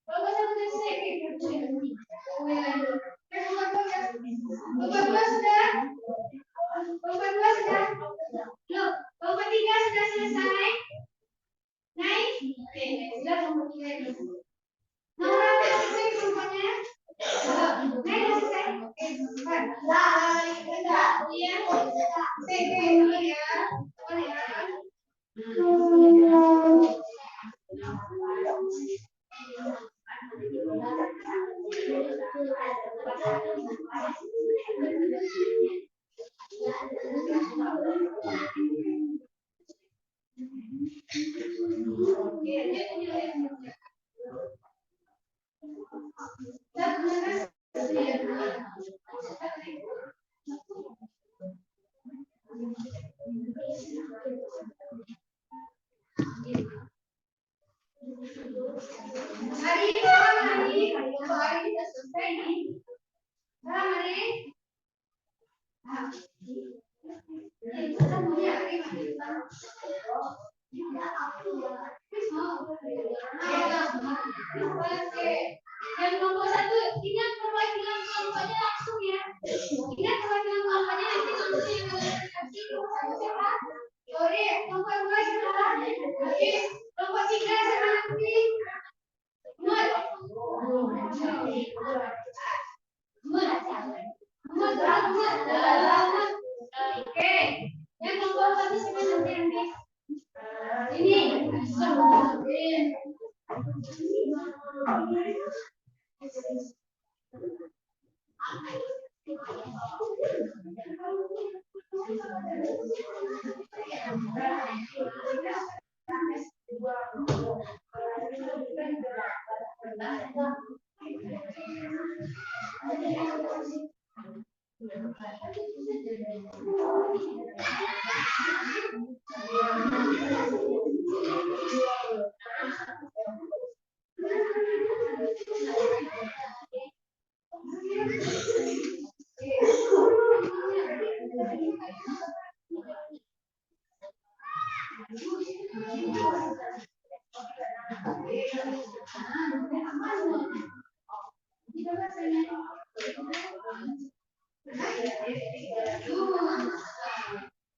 Kalau selesai. Sudah. Loh, kelompok 3 sudah selesai. Naik. Oke, sudah kelompok 3. Nomor berapa selesai kelompoknya? Naik selesai. Oke, cepat. Iya. Oke, ya. Hari ini selesai nih. Hari. Yang nomor 1, ingat perwakilan kelompoknya langsung ya. Ingat perwakilan kelompoknya nanti langsung yang verifikasi kelompok 1 siapa? Sorry, kelompok 2 siapa? Oke, kelompok 3 siapa nanti? Oke, yang kelompok 1 siapa nanti? Ini.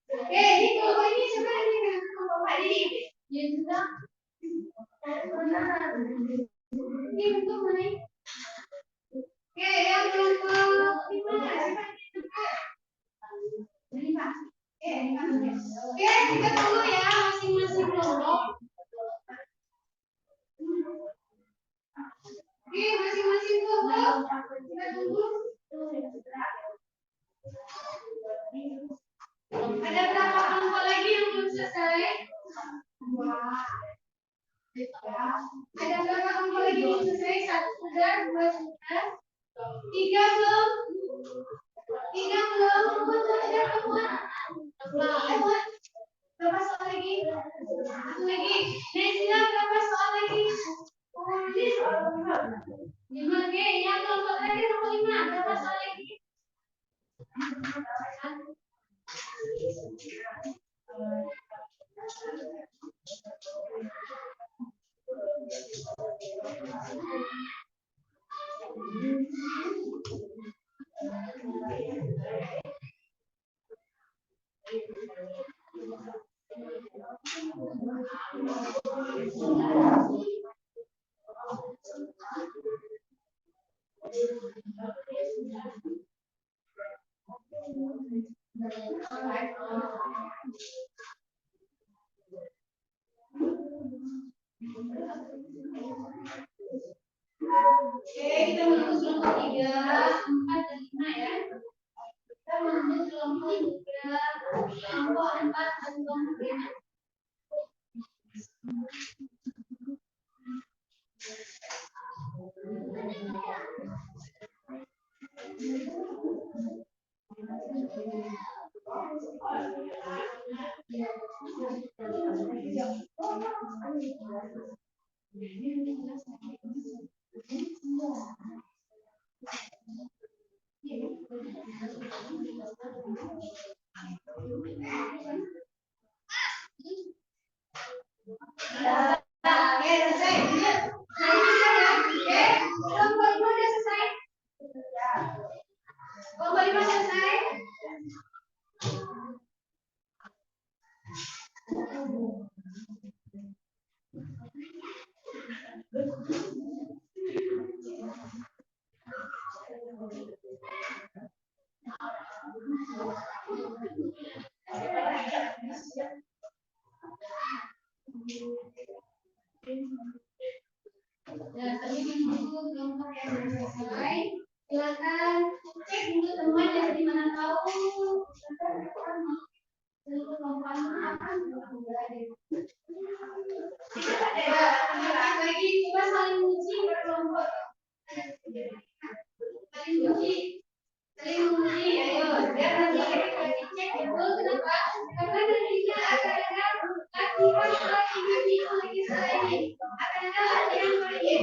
Oke, ini kelompok ini siapa ini? Kelompok Pak Didi. Ya sudah. Ini untuk naik. Oke, yang kelompok 5 siapa ini? Ini Pak. Oke, kita tunggu ya masing-masing kelompok. Oke, masing-masing kelompok. Kita tunggu. Ada berapa kelompok lagi yang belum selesai? Ada berapa kelompok lagi yang belum selesai? 1 sudah, 2 sudah, 3 belum? 3 belum? Sudah keluar. Berapa soal lagi? 1 lagi. Nesila, berapa soal lagi? 5. Oke, yang kelompok terakhir nomor 5. Berapa soal lagi? Oke, kita menuju kelompok 3, 4, dan 5 ya. Kita menuju kelompok 3, kelompok 4, dan kelompok 5. Ya, tadi menunggu kelompok yang sudah selesai. Silakan cek dulu teman yang di mana tahu. Seluruh kelompok apa? Ya, lagi coba saling uji berkelompok. Saling uji, ayo. Biar nanti kita cek dulu kenapa? Karena nantinya akan ada latihan lagi selain ini. Akan ada latihan lagi.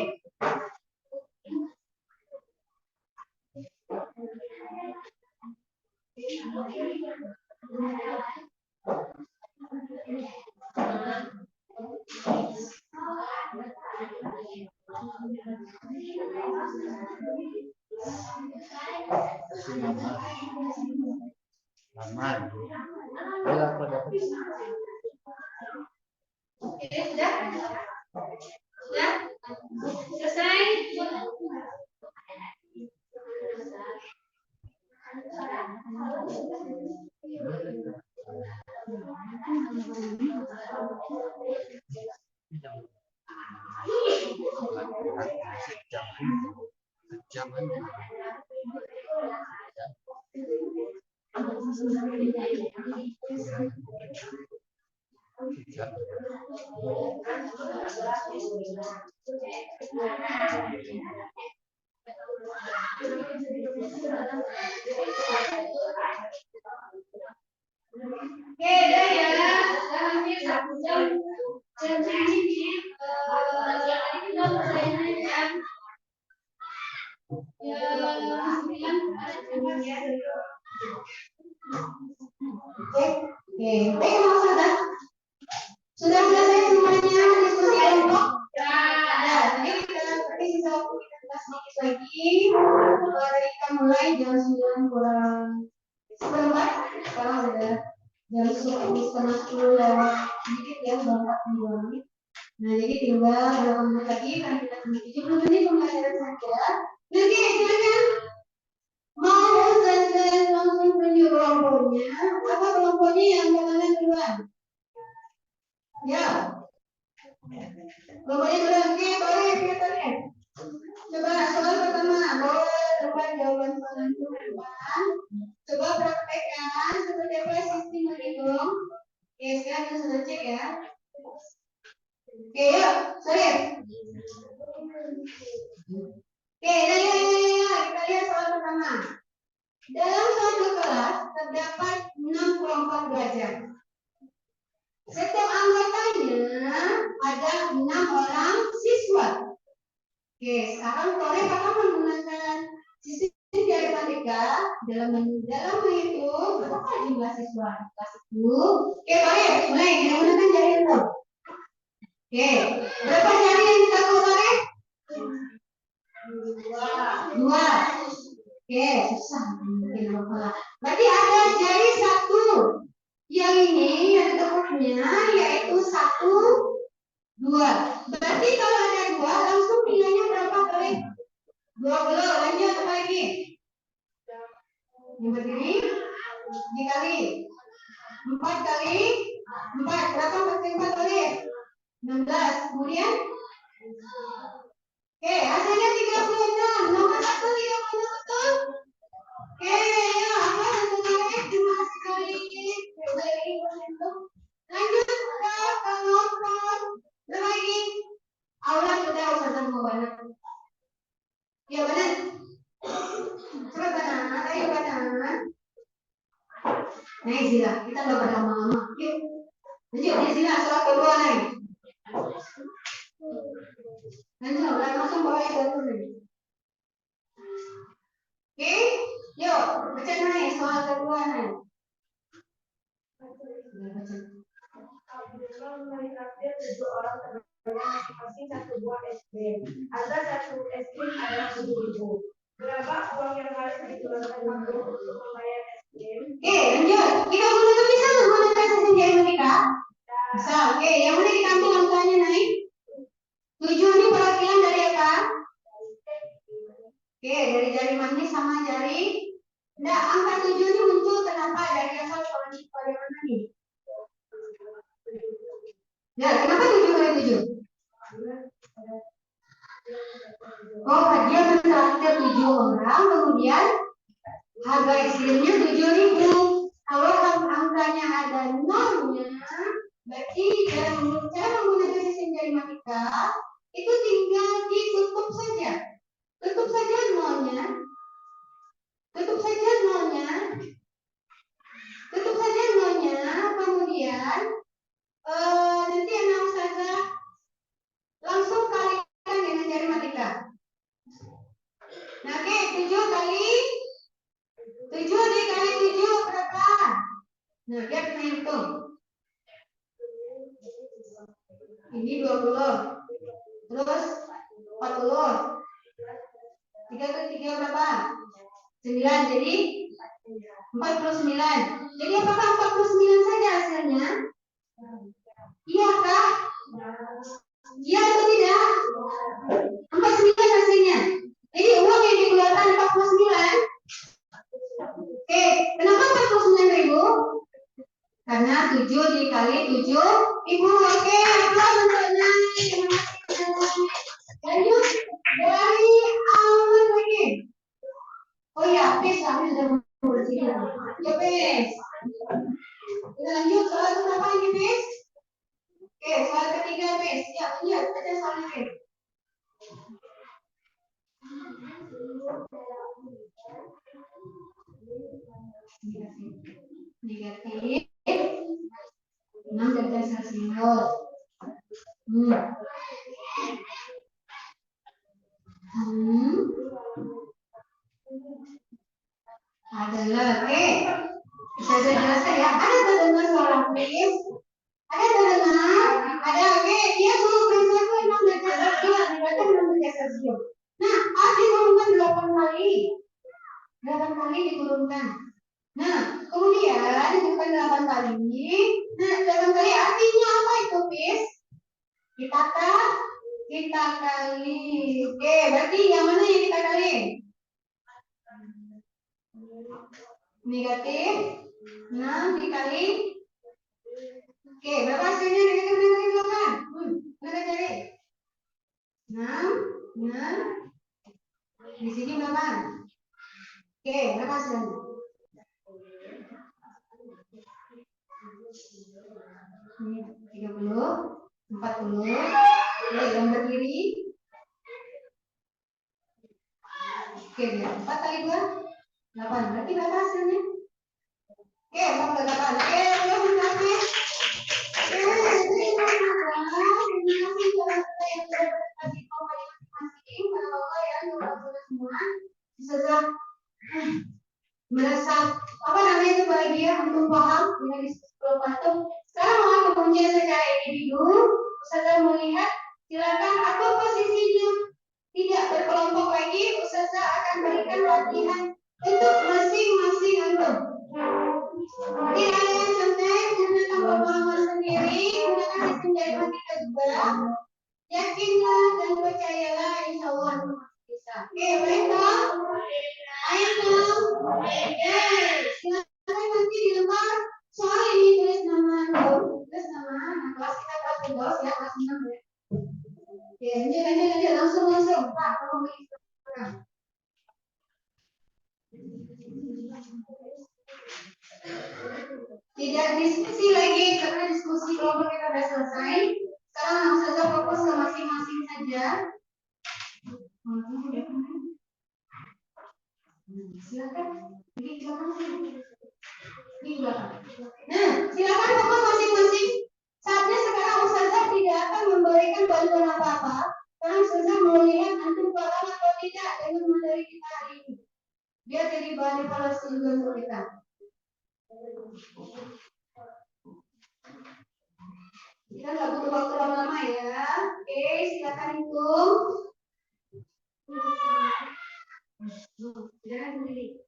Sudah? Selesai? Oke, dah ya. Sudah hampir 1 jam. Jam segini tadi kita selesai jam ya 9 ya. Oke, baik sudah. Sudah selesai semuanya diskusi kelompok. Ya, tadi kita seperti sisa waktu kita sedikit lagi. Dari kita mulai jam 9 kurang seperempat. Sekarang udah jam 10 lewat sedikit ya, berangkat duluan. Nah, jadi tinggal berapa menit lagi kan kita sampai 70 menit pembelajaran saja. Oke, silakan. Mau Ustazah langsung tunjuk kelompoknya. Apa kelompoknya yang kalian duluan? Ya. Kelompoknya duluan. Oke, boleh kelihatannya. Coba soal pertama, boleh tempat jawaban soal itu depan. Coba praktekkan seperti apa sistem menghitung. Oke, sekarang kita sudah cek ya. Oke, yuk, sorry. Oke, ya. Kita lihat soal pertama. Dalam suatu kelas terdapat 6 kelompok belajar. Setiap anggotanya ada 6 orang siswa. Oke, sekarang Korek akan menggunakan sistem diaritmatika dalam menghitung berapa jumlah siswa di kelas itu. Oke, Korek, mulai kita gunakan jari hitung. Oke, berapa jari yang kita tahu, Korek? 2. Oke, susah. Berarti ada jari 1. Yang ini yang tepatnya yaitu 1, 2. Berarti kalau ada 2 langsung nilainya berapa, Korek? 20. Lanjut apa lagi? Yang berdiri dikali 4 kali 4. Berapa 4 kali 4, Korek? 16. Kemudian oke, hasilnya 36. Nomor 1 36 betul? Oke, ya, apa sebenarnya? Terima kasih sekali. Lanjut ke kelompok udah pada lama-lama. Yuk. Lanjut di sini soal kedua nih. Lanjut, langsung bawa ayat satu nih. Oke, yuk baca nih soal kedua nih. Abdullah menitraktir 7 orang temannya masing-masing 1 buah es krim. Harga 1 es krim adalah 7.000. Berapa uang yang harus dikeluarkan Abdul untuk membayar es krim? Oke, lanjut. Kita mulai bisa menggunakan sistem matematika. Bisa. Oke, yang mana kita ambil angkanya naik? 7 ini perwakilan dari apa? Oke, dari jari manis sama jari. Nah, angka 7 ini muncul kenapa? Dari asal pada mana nih? Ya, kenapa 7 kali 7? Oh, dia mentraktir 7 orang, kemudian harga es krimnya 7.000. Kalau angkanya ada nolnya, berarti dalam cara menggunakan sistem jari matematika itu tinggal ditutup saja. Tutup saja nolnya. Tutup saja nolnya. Tutup saja nolnya, kemudian nanti anak saja langsung kalikan dengan jari matematika. Nah, oke, 7 kali 7 dikali 7 berapa? Nah, dia menghitung. Ini 20. Terus 40. 3 kali 3 berapa? 9. Jadi 49. Jadi apakah 49 saja hasilnya? Iya kah? Iya atau tidak? 49 hasilnya. Jadi uang yang dikeluarkan 49. Oke, kenapa 49.000? Karena 7 dikali 7.000. Oke, apa bentuknya? Lanjut dari aman lagi. Oh ya, pes kami sudah bersih. Ya pes. Kita lanjut soal berapa ini pes? Oke, soal ketiga pes. Ya, lihat baca soalnya pes. Negatif 6 derajat Celcius. Adalah bisa jelaskan ya. Ada terdengar suara pes? Ada terdengar? Ada dia suruh pes itu 6 derajat Celcius, berarti 6 derajat Celcius. Nah, diturunkan 8 kali. 8 kali diturunkan. Nah, kemudian diturunkan 8 kali. Nah, 8 kali artinya apa itu, Pis? Kita kali. Oke, berarti yang mana yang kita kali? Negatif 6 dikali. Oke, berapa hasilnya negatif 6 kali 8? Mana cari? 6. Di sini berapa? Oke, berapa hasilnya? Ini 30, 40. Yang berdiri. Oke, 4 kali 2, 8. Berarti berapa hasilnya? Oke, 48. Oke, udah mencapai. Merasa apa namanya itu bahagia untuk paham dengan diskusi kelompok. Sekarang mau pengujian secara individu, Ustazah melihat silakan atur posisinya tidak berkelompok lagi. Ustazah akan berikan latihan untuk masing-masing antum. Tidak ada yang santai, gunakan pengalaman sendiri, gunakan sistem jari matematika juga. Yakinlah dan percayalah, insya Allah bisa. Oke, baik dong? Ayo dong. Silakan nanti di lembar soal ini tulis nama dong, tulis nama kelas kita kelas 12 ya, kelas 6 ya. Oke, lanjut langsung Pak, kalau mau Instagram. Tidak diskusi lagi karena diskusi kelompok kita sudah selesai. Sekarang langsung saja fokus ke masing-masing saja. Silakan. Ini belakang. Nah, membutuhkan bantuan apa-apa, kalian susah melihat antum paham atau tidak dengan materi kita hari ini. Biar jadi bahan evaluasi juga untuk kita. Kita nggak butuh waktu lama-lama ya. Oke, silakan hitung. Jangan sendiri.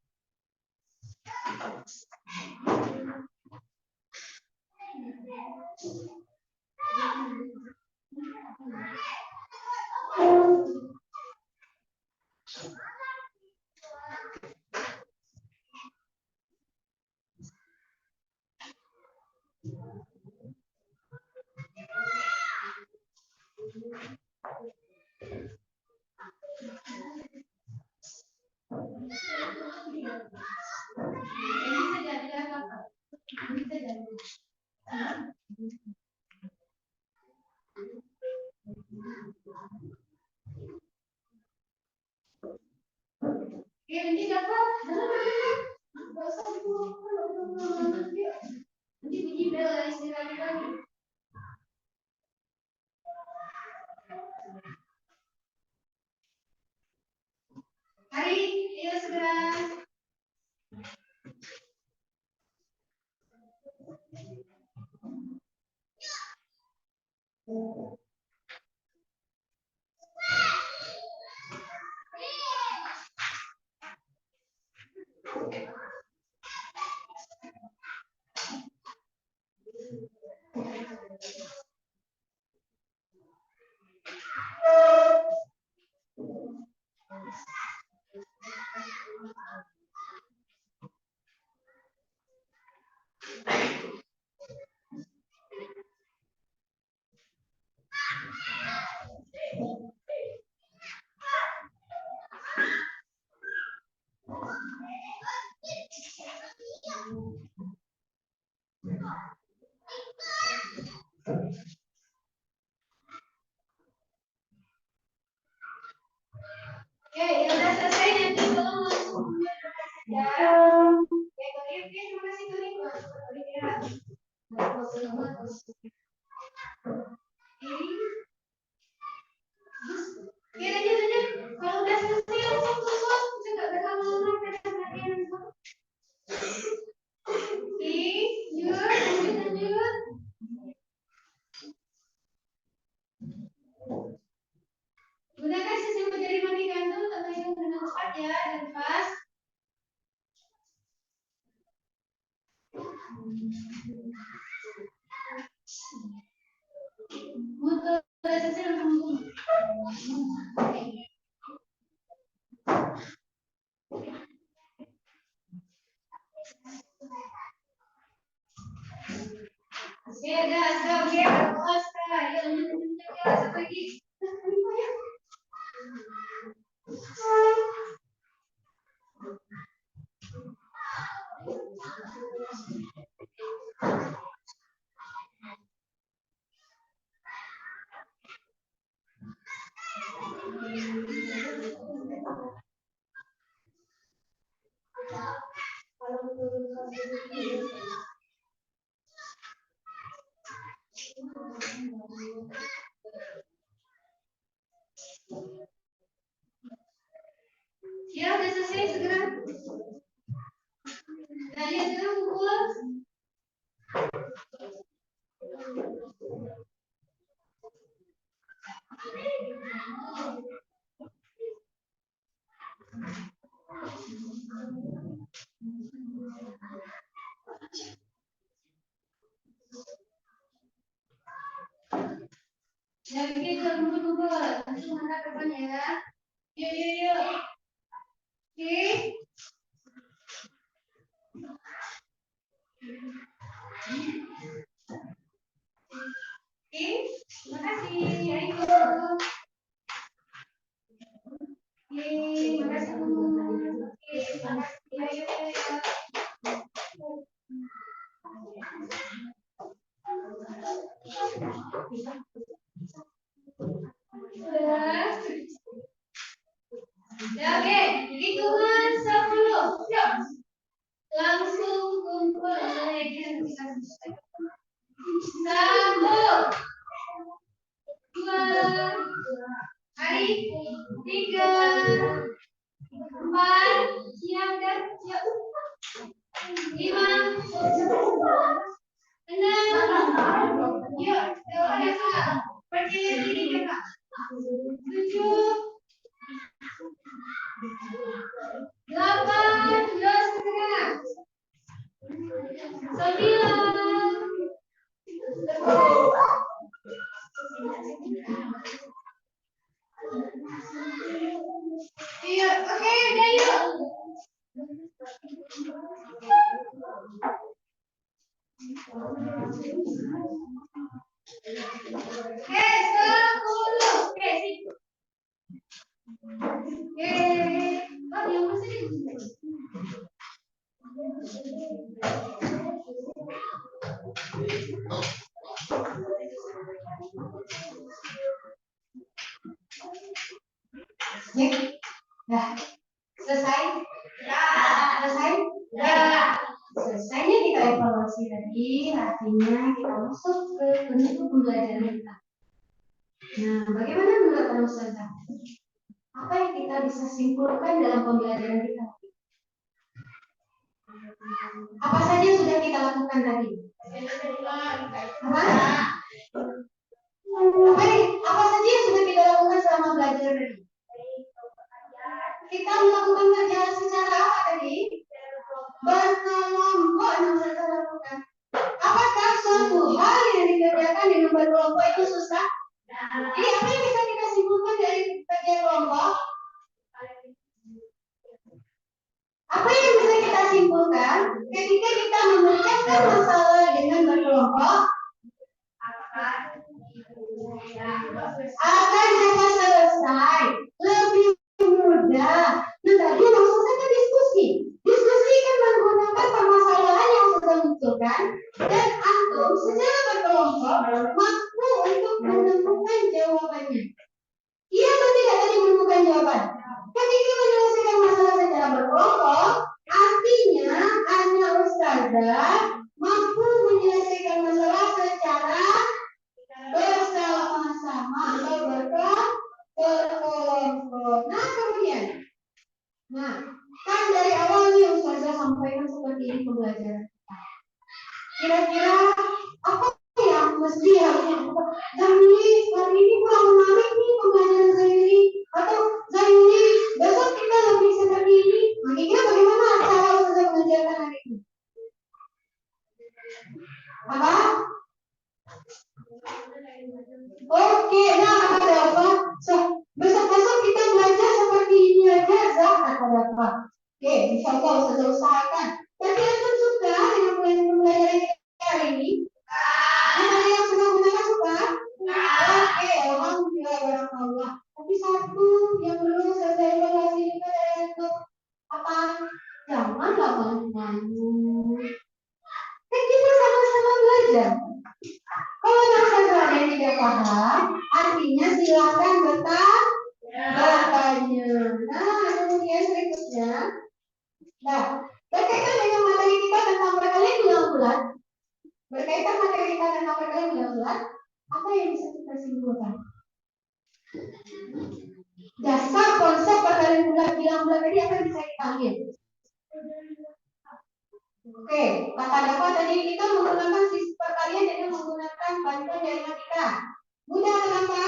Hari, ya segera. Oke, ya udah selesai nanti tolong langsung ya. Oke, terima kasih Tony. Oke, lanjut aja. Kalau udah selesai langsung keluar, bisa nggak berlama-lama kita latihan. Oke, lanjut. Gunakan sistem penjari mani gantung untuk menghitung dengan cepat ya dan pas. Untuk selesai langsung. Oke, udah, oke, berpuas ya, lanjut ya, satu lagi. Ya, udah selesai segera. Nah, ya sekarang pukul. Ya, begitu, kumpul. Langsung mana kapan ya? Yuk. Oke. Oke, terima kasih. Ayo. Oke, terima kasih. Oke, terima kasih. Ayo. Ya, oke, hitungan 10. Yuk. Langsung kumpul. Satu, dua, Baik. 3, 4, siap kan? Siap. 5, 6, yuk, coba kakak. Percaya diri kakak. 7, 8, terus setengah. 9. Iya, oke, udah yuk. Oke, 10. Oke, sip. Oke. Oh, dia masih di sini. Ya, dah. Selesai? Ya. Selesai? Ya. Selesainya kita evaluasi tadi, artinya kita masuk ke bentuk pembelajaran kita. Nah, bagaimana menurut Anda Ustazah? Apa yang kita bisa simpulkan dalam pembelajaran kita? Apa saja yang sudah kita lakukan tadi? Apa? Apa saja yang sudah kita lakukan selama belajar tadi? Kita melakukan kerjaan secara apa tadi? Berkelompok yang kita lakukan. Apakah suatu hal yang dikerjakan dengan berkelompok itu susah? Jadi apa yang bisa kita simpulkan dari kerja kelompok? Apa yang bisa kita simpulkan ketika kita memecahkan masalah dengan berkelompok? Akan dapat selesai lebih mudah. Nah, tadi maksudnya kan diskusi. Diskusi kan menggunakan permasalahan yang sudah munculkan dan antum secara berkelompok mampu untuk menemukan jawabannya. Iya atau tidak tadi menemukan jawaban? Ketika menyelesaikan masalah secara berkelompok, artinya anak ustazah mampu menyelesaikan masalah secara bersama-sama atau berkelompok. Nah, kemudian, kan dari awal nih ustazah sampaikan seperti ini pembelajaran kita. Kira-kira apa yang mesti harusnya Zaini hari ini kurang menarik nih pembelajaran Zaini, atau Zaini besok kita lebih seperti ini. Makanya bagaimana cara ustazah mengajarkan hari ini? Apa? Oke, nah kata apa? Besok-besok kita belajar seperti ini aja, Zah, kata apa? Oke, insya Allah ustazah usahakan. Tapi antum suka dengan pembelajaran kita hari ini? Ada yang sudah gunakan suka? Oke, alhamdulillah barakallah. Tapi satu yang perlu saya evaluasi juga untuk apa? Janganlah malu-malu. Kan kita sama-sama belajar. Kalau masalah ada yang tidak paham, artinya silakan bertanya. Nah, kemudian berikutnya, berkaitan dengan materi kita tentang perkalian bilang bulat. Berkaitan materi kita tentang perkalian bilang bulat, apa yang bisa kita simpulkan? Dasar konsep perkalian bulat bilang bulat tadi apa yang bisa kita ambil? Oke, kata dapat tadi kita menggunakan sistem perkalian dengan menggunakan bantuan dari matematika. Mudah kenapa?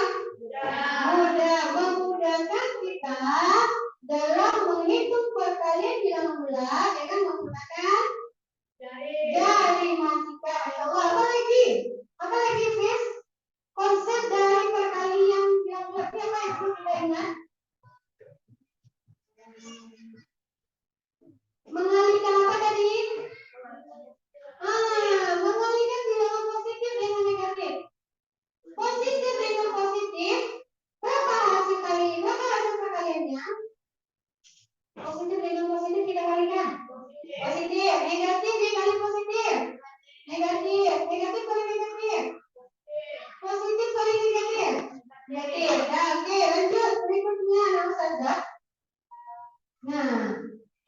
Mudah memudahkan kita dalam menghitung perkalian bilang bulat dengan menggunakan dari matematika. Allah, apa lagi? Apa lagi, Fis? Konsep dari perkalian bilang bulat apa yang perlu kita ingat? Mengalihkan apa tadi? Mengalihkan bilangan positif dengan negatif. Positif dengan positif. Berapa hasil perkaliannya? Positif dengan positif kita kalikan. Positif, negatif dikali positif. Negatif kali negatif. Positif kali negatif. Negatif. Nah, oke, lanjut berikutnya nama saja. Nah,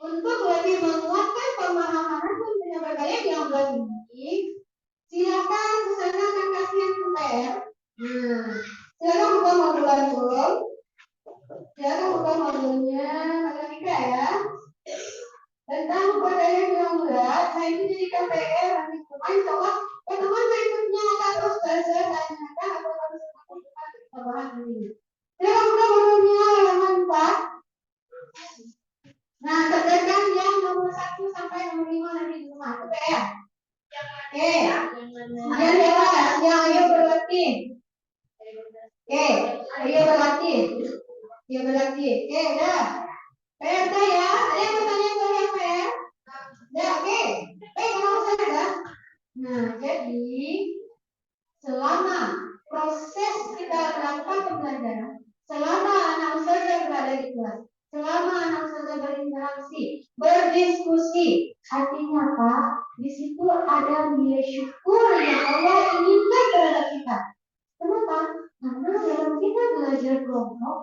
untuk lebih menguatkan pemahaman hukum dengan perkalian yang bulat ini, silakan Susana akan kasih yang kuper. Silakan buka modul antum. bawahan ini. Silakan buka bukunya halaman 4. Nah, kerjakan yang nomor 1 sampai nomor 5 nanti di rumah. Oke ya? Oke. Yang jelas, yang ayo berlatih. Oke, ayo berlatih. Ayo berlatih. Oke, udah. PR saya, ada yang bertanya soal PR? Ya, oke. Kalau saya. Nah, jadi selama proses kita melakukan pembelajaran, selama anak usaha berada di kelas, selama anak usaha berinteraksi, berdiskusi, artinya apa? Di situ ada nilai syukur yang Allah inginkan terhadap kita. Kenapa? Karena dalam kita belajar kelompok,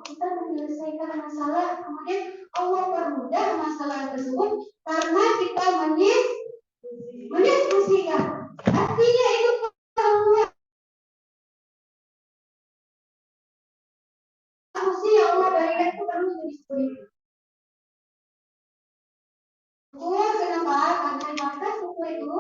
kita menyelesaikan masalah, kemudian Allah permudah masalah tersebut karena kita mendiskusikan. Artinya itu fungsi yang Allah berikan itu perlu didiskusikan. Kenapa? Karena maka syukur itu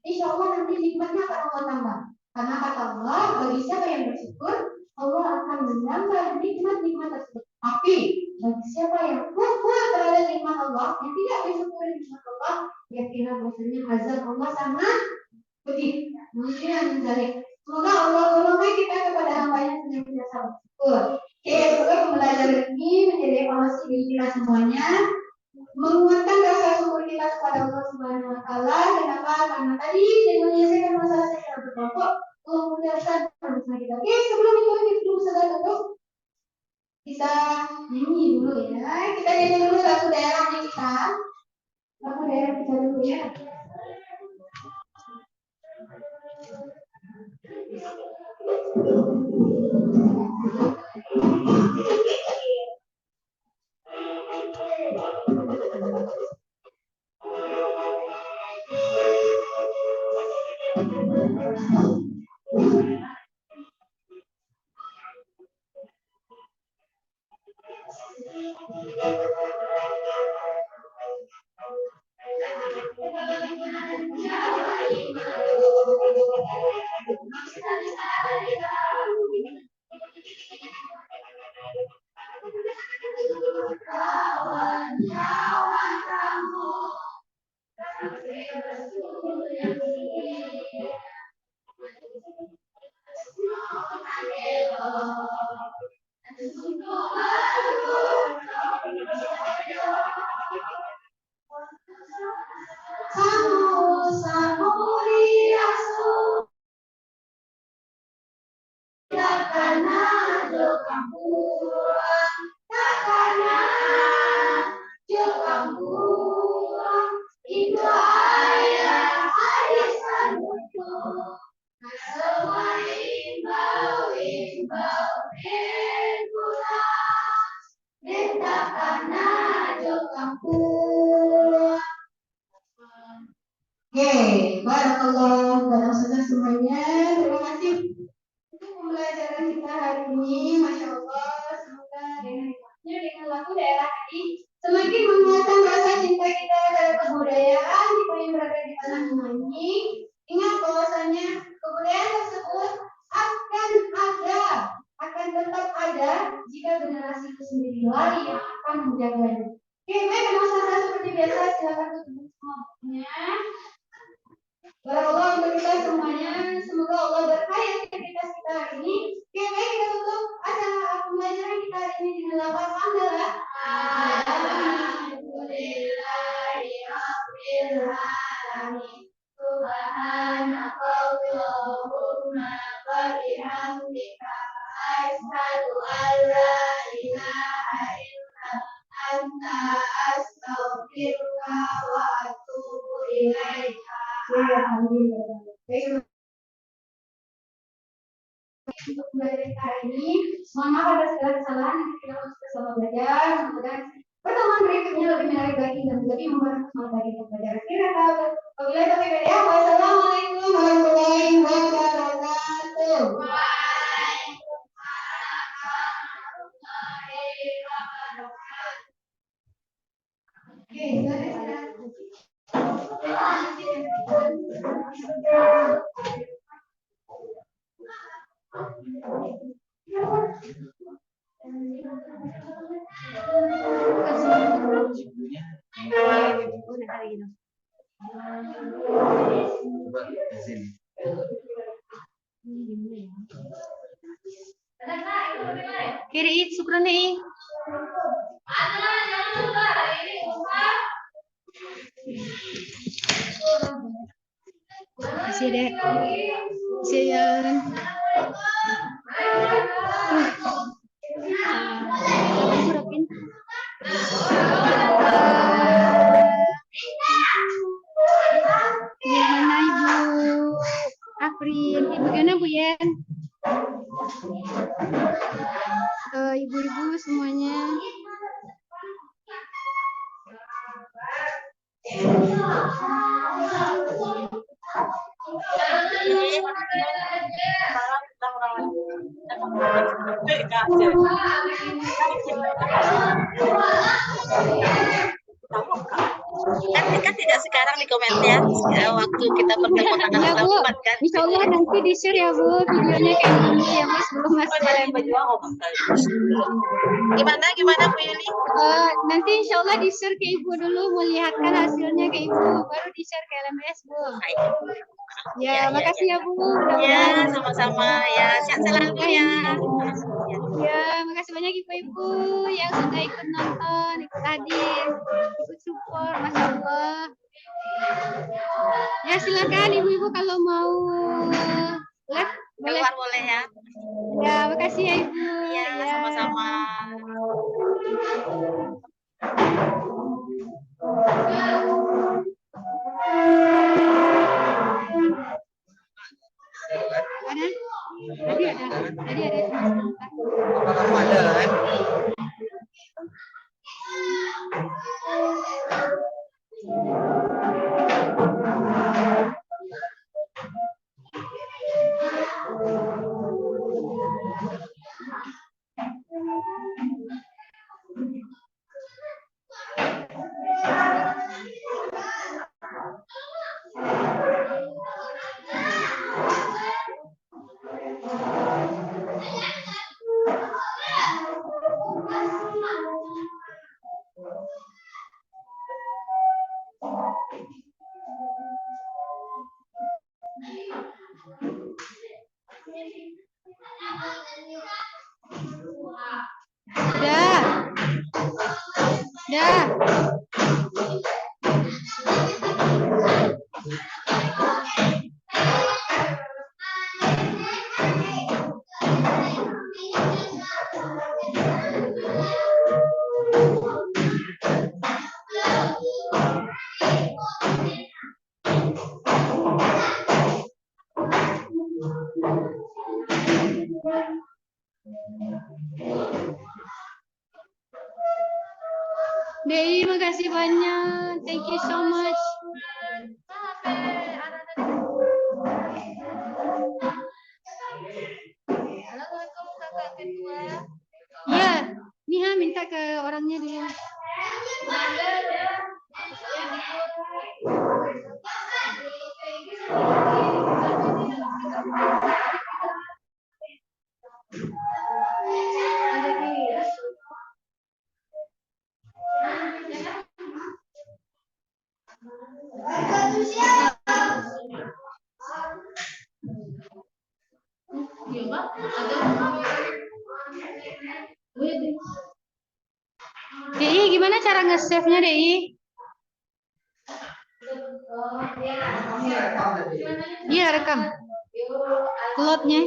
insya Allah nanti nikmatnya akan Allah tambah. Karena kata Allah, bagi siapa yang bersyukur, Allah akan menambah nikmat-nikmat tersebut. Tapi bagi siapa yang kufur terhadap nikmat Allah, yang tidak bersyukur nikmat Allah, ya kira bahwasanya azab Allah sangat pedih. Mungkin menjadi. Semoga Allah tolongkan kita kepada hamba-Nya yang senantiasa bersyukur. Oke, semoga pembelajaran ini menjadi evaluasi bagi kita semuanya, menguatkan rasa syukur kita kepada Allah Subhanahu Wa Taala. Kenapa? Karena tadi dengan menyelesaikan masalah secara berkelompok, Allah memudahkan masalah kita. Oke, sebelum itu kita sudah tutup, kita nyanyi dulu ya. Kita nyanyi dulu lagu daerahnya kita. Lagu daerah kita dulu ya. Oke, barakallah dan saudara semuanya. Terima kasih untuk pembelajaran kita hari ini. Masya Allah, semoga dengan lagu daerah ini semakin menguatkan rasa cinta kita terhadap kebudayaan kita yang berada di tanah ini. Ingat bahwasanya kebudayaan tersebut akan tetap ada jika generasi itu sendiri lagi yang akan menjaganya. Oke, baik, saudara seperti biasa silakan tutup semuanya. Barakallah untuk kita semuanya. Semoga Allah berkahi aktivitas kita hari ini. Oke, baik, kita tutup acara pembelajaran kita hari ini dengan lafaz hamdalah. Alhamdulillahirabbil alamin. Subhanakallahumma wa bihamdika asyhadu an la ilaha illa anta astaghfiruka wa atubu ilaika. Alhamdulillah. Untuk belajar hari ini, mohon maaf atas segala kesalahan yang kita harus bersama belajar. Semoga pertemuan berikutnya lebih menarik lagi dan lebih membantu semangat bagi pembelajaran kita. Wabillahi taufiq wal hidayah. Wassalamualaikum warahmatullahi wabarakatuh. Oke, sudah. Kiri, syukran nih. Masih deh. Sian. Gimana Ibu Afrin? Ibu gimana Bu Yen? Ibu-ibu semuanya. Kan tidak sekarang di komen ya, waktu kita bertemu tanggal Ya Bu, 4 kan. Insya Allah nanti di share ya Bu videonya kayak gini ya Mas, belum masuk Gimana Bu Yuli? nanti Insya Allah di share ke Ibu dulu, melihatkan hasilnya ke Ibu, baru di share ke LMS Bu. Ya, makasih ya Bu. Ya, sama-sama ya, sehat selalu ya. Ya, makasih banyak Ibu-ibu yang sudah ikut nonton, ikut hadir, ikut support, Masya Allah. Ya, silakan Ibu-ibu kalau mau live boleh. Keluar boleh ya. Ya, makasih ya Ibu. Ya, sama-sama. Tadi ada. Apa kamu ada kan? Dah. Dei, makasih banyak. Thank you so much. Assalamualaikum kakak ketua. Ya, Niha minta ke orangnya dulu. Dei, gimana cara nge-save-nya, Dei? Iya, rekam. Upload-nya.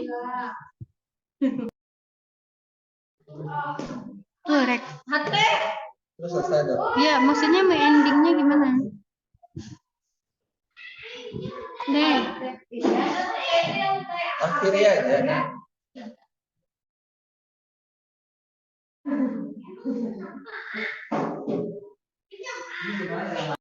Tuh, rek. Terus selesai dong. Iya, maksudnya ending-nya gimana? Dei. Akhiri aja. Gimana?